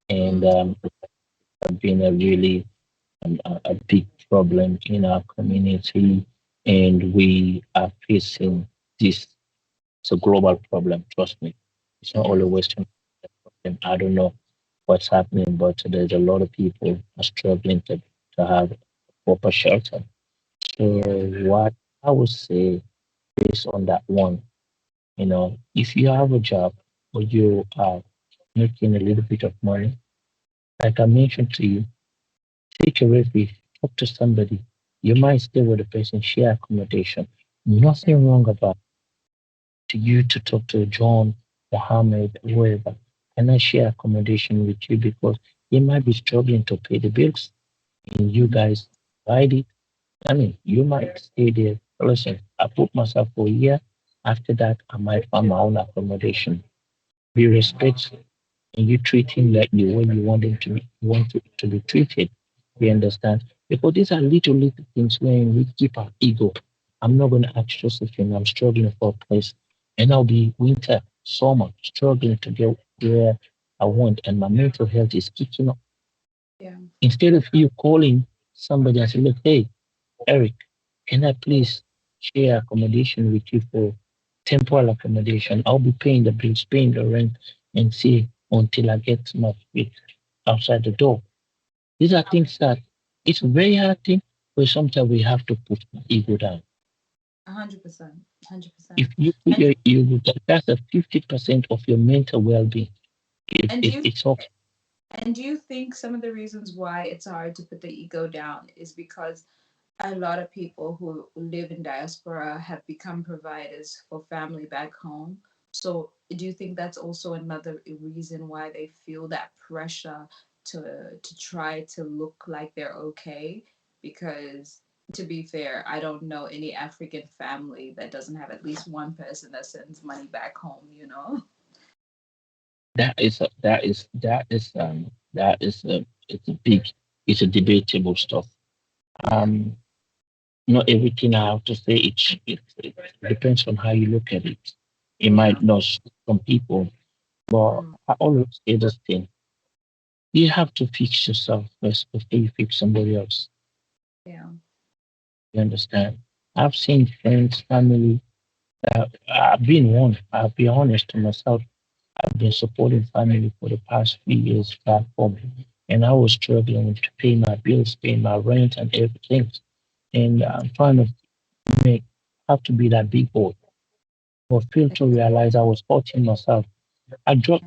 and Mm, have been a really a big problem in our community, and we are facing this. It's a global problem. Trust me, it's not only mm, Western problem. I don't know what's happening, but there's a lot of people are struggling to have proper shelter. So yeah. what I would say based on that one, if you have a job or you are making a little bit of money, like I mentioned to you, take a refuge, talk to somebody. You might stay with the person, share accommodation. Yeah. Nothing wrong about to you to talk to John, Mohammed, whoever. Can I share accommodation with you because you might be struggling to pay the bills and you Mhm. guys provide it. I mean, you might stay there. Listen, I put myself for a year. After that, I might find my own accommodation. Be Yeah. respectful and you treat him like the way you want him to be, to be treated. You understand? Because these are little things when we keep our ego. I'm not going to ask Josephine, I'm struggling for a place. And I'll be winter, summer, struggling to get where I want. And my mental health is kicking up. Yeah. Instead of you calling somebody and say, look, hey, Eric, can I please share accommodation with you for temporary accommodation? I'll be paying the bills, paying the rent, and see until I get my feet outside the door. These are things that it's a very hard thing, but sometimes we have to put the ego down. 100%. 100%. If you put And your ego down, that's a 50% of your mental well-being. and do If you it's okay. and do you think some of the reasons why it's hard to put the ego down is because a lot of people who live in diaspora have become providers for family back home. So, do you think that's also another reason why they feel that pressure to try to look like they're okay? Because to be fair, I don't know any African family that doesn't have at least one person that sends money back home, you know? That is it's a big, it's a debatable stuff. Yeah. Um, Not everything I have to say. It depends on how you look at it. It Yeah. might not suit some people, but Mm, I always say this thing: you have to fix yourself first before you fix somebody else. yeah. You understand? I've seen friends, family. I've been one. I'll be honest to myself. I've been supporting family for the past few years back home, and I was struggling to pay my bills, pay my rent, and everything. And I'm trying to make have to be that big boy but failed to realize I was hurting myself. I dropped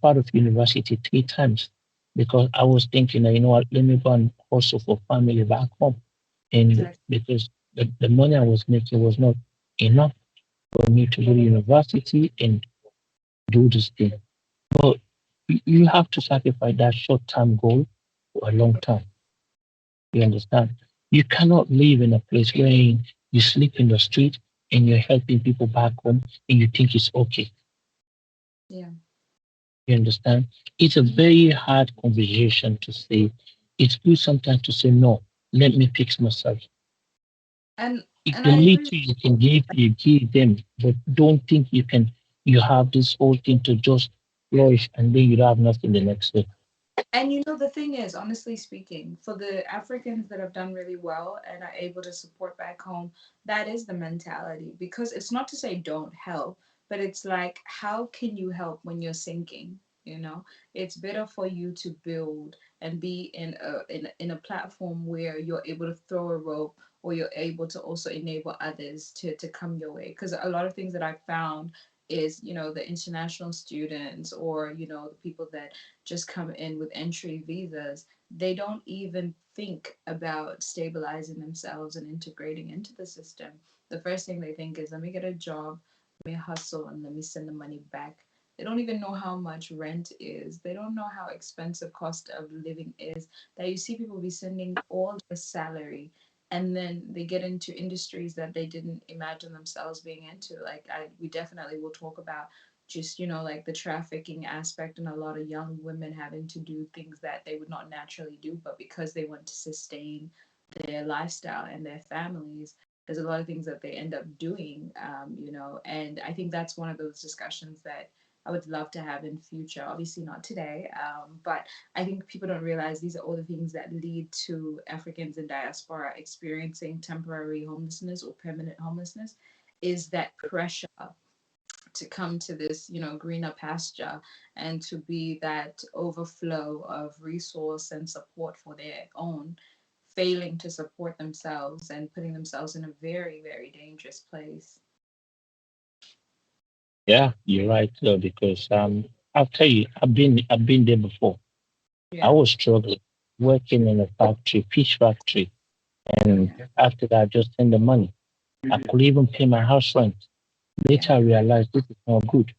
out of university 3 times because I was thinking, you know what, let me go and hustle for family back home. And Exactly. because the money I was making was not enough for me to go to university and do this thing. But you have to sacrifice that short term goal for a long term. You understand? You cannot live in a place where you sleep in the street and you're helping people back home and you think it's okay. Yeah. You understand? It's a very hard conversation to say. It's good sometimes to say, no, let me fix myself. And If and the I agree. little you can give, you give them, but don't think you have this whole thing to just flourish and then you don't have nothing the next day. And you know, the thing is, honestly speaking, for the Africans that have done really well and are able to support back home, that is the mentality. Because it's not to say don't help, but it's like, how can you help when you're sinking? You know, it's better for you to build and be in a platform where you're able to throw a rope, or you're able to also enable others to come your way. Because a lot of things that I've found is, the international students, or the people that just come in with entry visas, they don't even think about stabilizing themselves and integrating into the system. The first thing they think is, let me get a job, let me hustle, and let me send the money back. They don't even know how much rent is. They don't know how expensive cost of living is. That you see people be sending all their salary, and then they get into industries that they didn't imagine themselves being into. Like, we definitely will talk about just like the trafficking aspect, and a lot of young women having to do things that they would not naturally do, but because they want to sustain their lifestyle and their families, there's a lot of things that they end up doing. And I think that's one of those discussions that I would love to have in future. Obviously not today, but I think people don't realize these are all the things that lead to Africans in diaspora experiencing temporary homelessness or permanent homelessness, is that pressure to come to this, greener pasture, and to be that overflow of resource and support for their own, failing to support themselves and putting themselves in a very, very dangerous place. Yeah, you're right, because I'll tell you, I've been there before. I Yeah, was struggling, working in a factory, fish factory, and yeah, after that, I just send the money. I could even pay my house rent. yeah, Later, I realized this is not good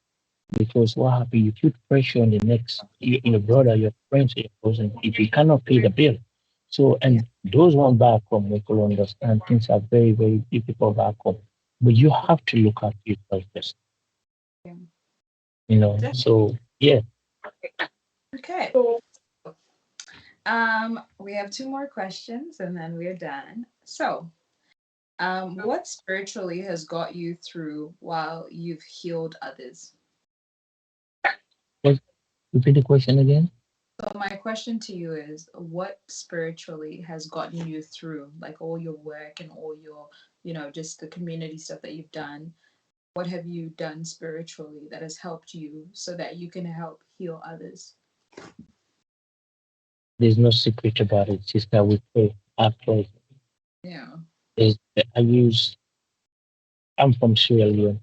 because what happened? You put pressure on the next, your brother, your friends, your cousin, if you cannot pay the bill. So, yeah, and those one back home, we could understand things are very, very difficult back home. But you have to look at yourself first, yeah. So, yeah, Okay. We have two more questions and then we're done. So, what spiritually has got you through while you've healed others? what, repeat the question again. So my question to you is, what spiritually has gotten you through, like all your work and all your, just the community stuff that you've done? What have you done spiritually that has helped you so that you can help heal others? There's no secret about it. Sister, we pray. I pray. Yeah. There's, I use, I'm from Sierra Leone.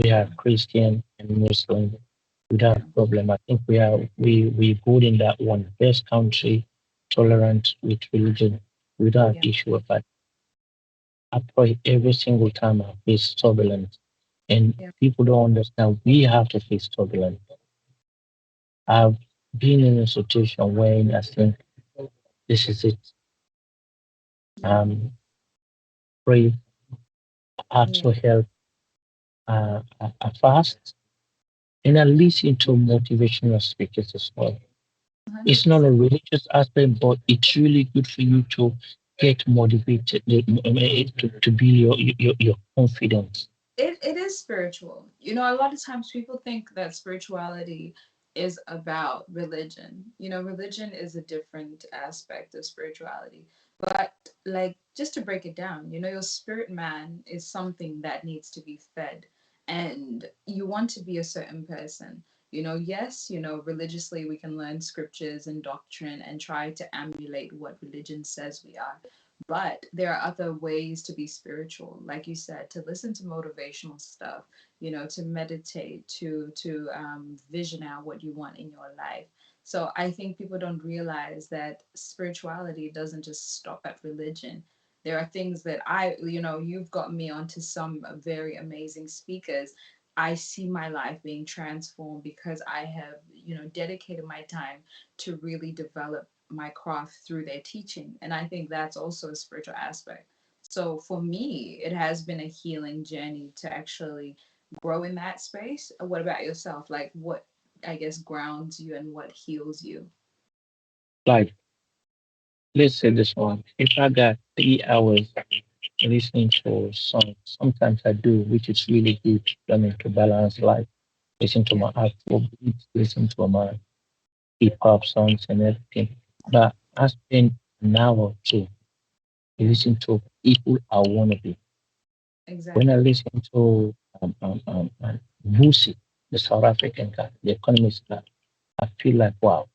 We are Christian and Muslim without Yeah. problem. I think we good in that one. Best country, tolerant with religion, without Yeah. issue of that. I pray every single time I face turbulence, and Yeah. people don't understand. We have to face turbulence. I've been in a situation where I think this is it. Yeah. Um, pray, I have Yeah. to help. I fast, and I listen to motivational speakers as well. It's not 100%. a religious aspect, but it's really good for you to get motivated, to build your confidence. It is spiritual. A lot of times people think that spirituality is about religion. Religion is a different aspect of spirituality. But, like, just to break it down, your spirit man is something that needs to be fed. And you want to be a certain person. Yes, religiously we can learn scriptures and doctrine and try to emulate what religion says we are. But there are other ways to be spiritual, like you said, to listen to motivational stuff, to meditate, to vision out what you want in your life. So I think people don't realize that spirituality doesn't just stop at religion. There are things that you've got me onto some very amazing speakers. I see my life being transformed because I have, dedicated my time to really develop my craft through their teaching. And I think that's also a spiritual aspect. So for me, it has been a healing journey to actually grow in that space. What about yourself? Like, what, I guess, grounds you and what heals you? Like, let's say this one. If I got 3 hours listening to songs, sometimes I do, which is really good. I mean, to balance life. Listen to Yeah, my Afro beats, listen to my hip hop songs and everything. But I spend an hour or two listening to people I want to be. When I exactly. listen to Vusi, the South African guy, the economist guy, I feel like, wow,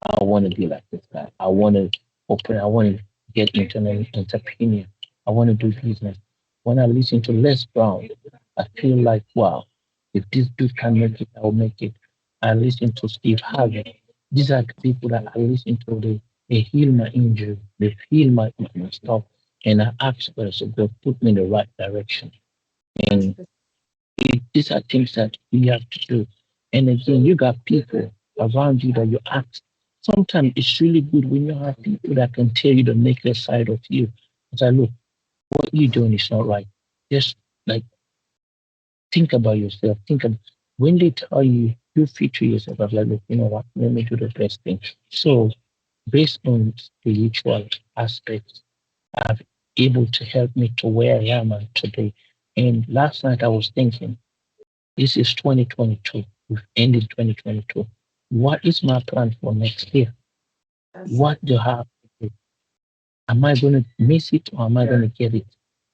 I want to be like this guy. I want to get into an entrepreneur. I want to do business. When I listen to Les Brown, I feel like, wow, if this dude can make it, I will make it. I listen to Steve Harvey. These are the people that I listen to. They heal my injury, they heal my stuff. And I ask God, so God put me in the right direction. And 100%. these are things that we have to do. And again, you got people around you that you ask. Sometimes it's really good when you have people that can tell you the naked side of you. As I look, what you're doing is not right. Just like think about yourself. When they tell you, you feature yourself as like, look, you know what, let me do the best thing. So based on spiritual aspects, I've able to help me to where I am at today. And last night I was thinking, this is 2022. We've ended 2022. What is my plan for next year? That's What it. do I have to do? Am I going to miss it or am I going to get it?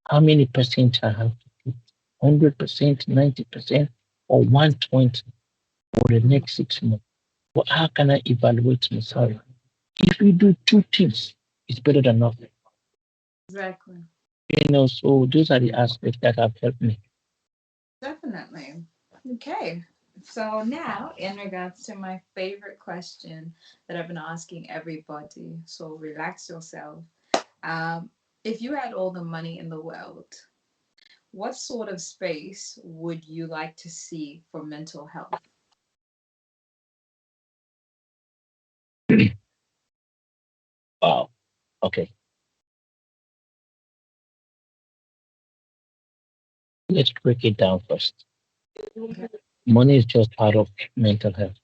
How many percent I have to put? 100%, 90%, or 120 for the Mhm. next 6 months? Well, how can I evaluate myself? If we do two things, it's better than nothing. Exactly. So those are the aspects that have helped me. Definitely. Okay. So now, in regards to my favorite question that I've been asking everybody, so relax yourself. Um, if you had all the money in the world, what sort of space would you like to see for mental health? Wow. Okay. Let's break it down first. Okay. Money is just part of mental health,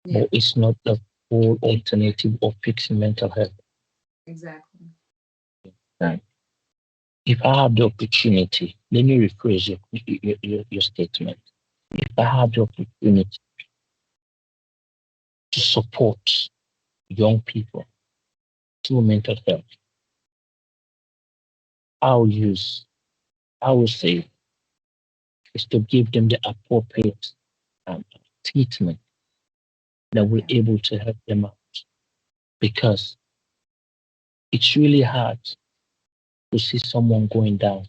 Yeah, but it's not the full alternative of fixing mental health. exactly. Right? If I have the opportunity, let me rephrase your statement. If I have the opportunity to support young people through mental health, I'll use, I will say, is to give them the appropriate um, treatment that will Yeah. able to help them out. Because it's really hard to see someone going down.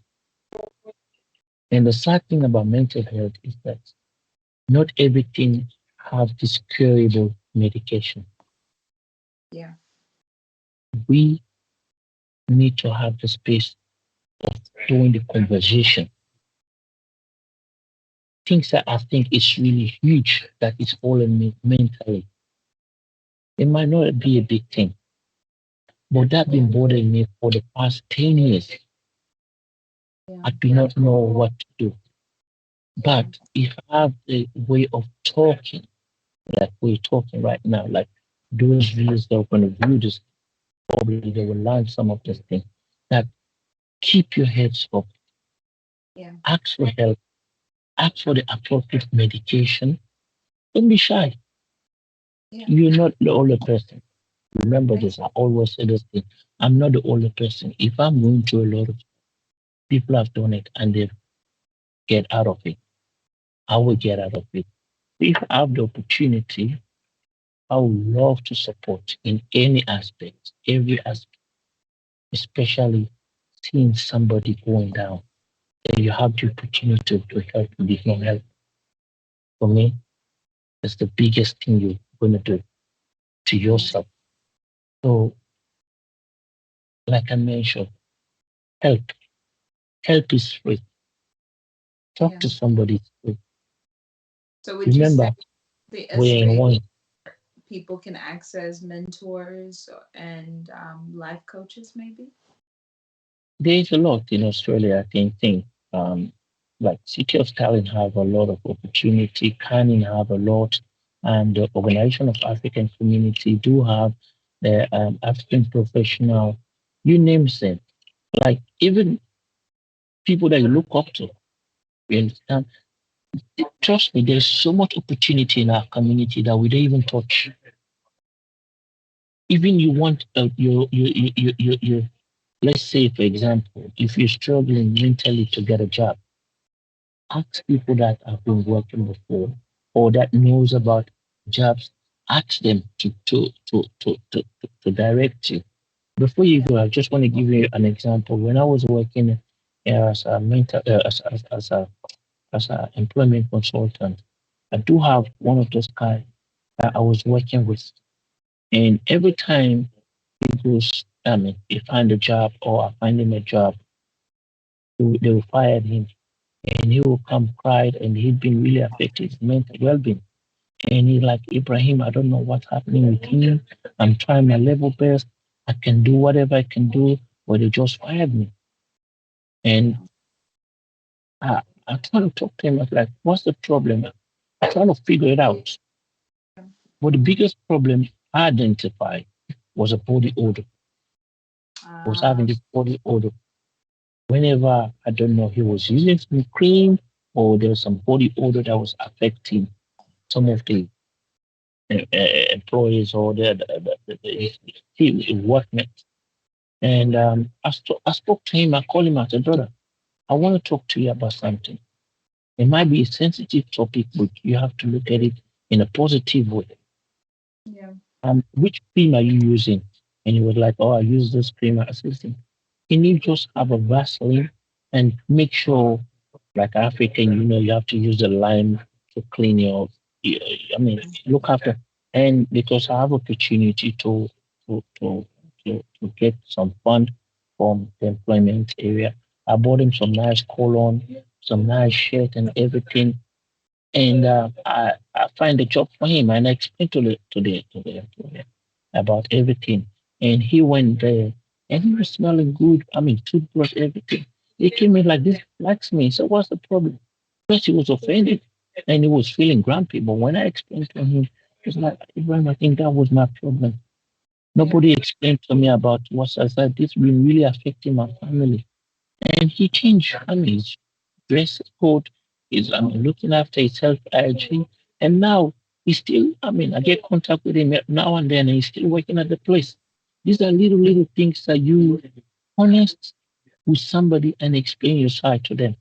And the sad thing about mental health is that not everything have this curable medication. Yeah. We need to have the space of doing the conversation. Things that I think is really huge that is falling me mentally. It might not be a big thing, but that been bothering me for the past 10 years. Yeah. I do not know what to do. Yeah. But if I have a way of talking, like we're talking right now, like those viewers that are going to view this, probably they will learn some of this thing. That keep your heads up, Yeah. ask for help, ask for the appropriate medication. Don't be shy. Yeah. You're not the only person. Remember this. Ex- I always say this thing. I'm not the only person. If I'm going through a lot of people have done it and they get out of it, I will get out of it. If I have the opportunity, I would love to support in any aspect, every aspect, especially seeing somebody going down. Then you have the opportunity to help with no help. For me, that's the biggest thing you're going to do to Yes. yourself. So, like I mentioned, Help. Help is free. Talk Yeah. to somebody. It's free. So would you say Remember, the we're in space one. people can access mentors and life coaches, maybe? There's a lot in Australia, I think. Um, like City of Stalin have a lot of opportunity, Canning have a lot, and the Organization of African Community do have the African professional, you name them. Like even people that you look up to, you understand? Trust me, there's so much opportunity in our community that we don't even touch. Even you want let's say, for example, if you're struggling mentally to get a job, ask people that have been working before or that knows about jobs. Ask them to direct you. Before you Yeah. go, I just want to give you an example. When I was working as a mental as a employment consultant, I do have one of those guys that I was working with, and every time he goes, I mean, he find a job or I find him a job, they will fire him, and he will come cried, and he'd been really affected his mental well-being. And he's like, Ibrahim, I don't know what's happening with him. I'm trying my level best. I can do whatever I can do, but they just fired me. And Yeah. I try to talk to him. I was like, what's the problem? I try to figure it out. But the biggest problem I identified was a body odor. I was Uh, having this body odor. Whenever, I don't know, he was using some cream or there was some body odor that was affecting some of the employees or the workmates. And I spoke to him. I called him. I said, brother, I want to talk to you about something. It might be a sensitive topic, but you have to look at it in a positive way. yeah. Which cream are you using? And he was like, oh, I use this cream. I said, "Listen, can you just have a Vaseline and make sure, like African, you have to use the lime to clean I mean, look after. And because I have opportunity to, to, to get some fund from the employment area, I bought him some nice cologne, some nice shirt and everything, and I find a job for him, and I explained to the employer about everything, and he went there, and he was smelling good. I mean, toothbrush, everything. He came in like this, likes me. So what's the problem? First he was offended, and he was feeling grumpy. But when I explained to him, he was like, Ibrahim, I think that was my problem. Yeah. Nobody explained to me about what I said. This been really affecting my family. And he changed, I mean, his dress code, is, I mean, looking after his health hygiene. And now he's still, I mean, I get contact with him now and then, and he's still working at the place. These are little things that you honest with somebody and explain your side to them.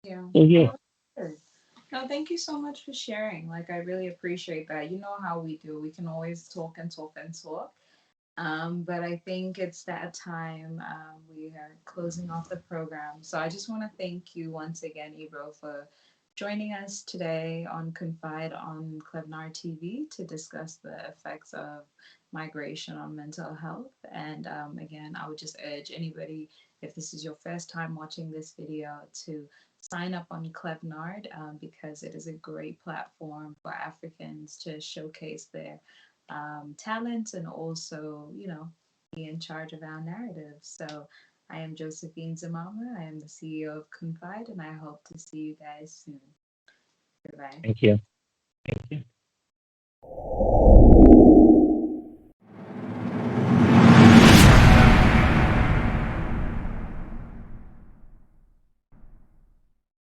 Yeah. So yeah, No, that's good. No, thank you so much for sharing. Like, I really appreciate that. You know how we do. We can always talk and talk and talk. But I think it's that time. We are closing off the program. So I just want to thank you once again, Ebro, for joining us today on Confide on Klebnar TV to discuss the effects of migration on mental health. And again, I would just urge anybody, if this is your first time watching this video, to sign up on Klebnard because it is a great platform for Africans to showcase their talent and also, be in charge of our narrative. So I am Josephine Zamama. I am the CEO of Confide, and I hope to see you guys soon. Goodbye. thank you. Thank you.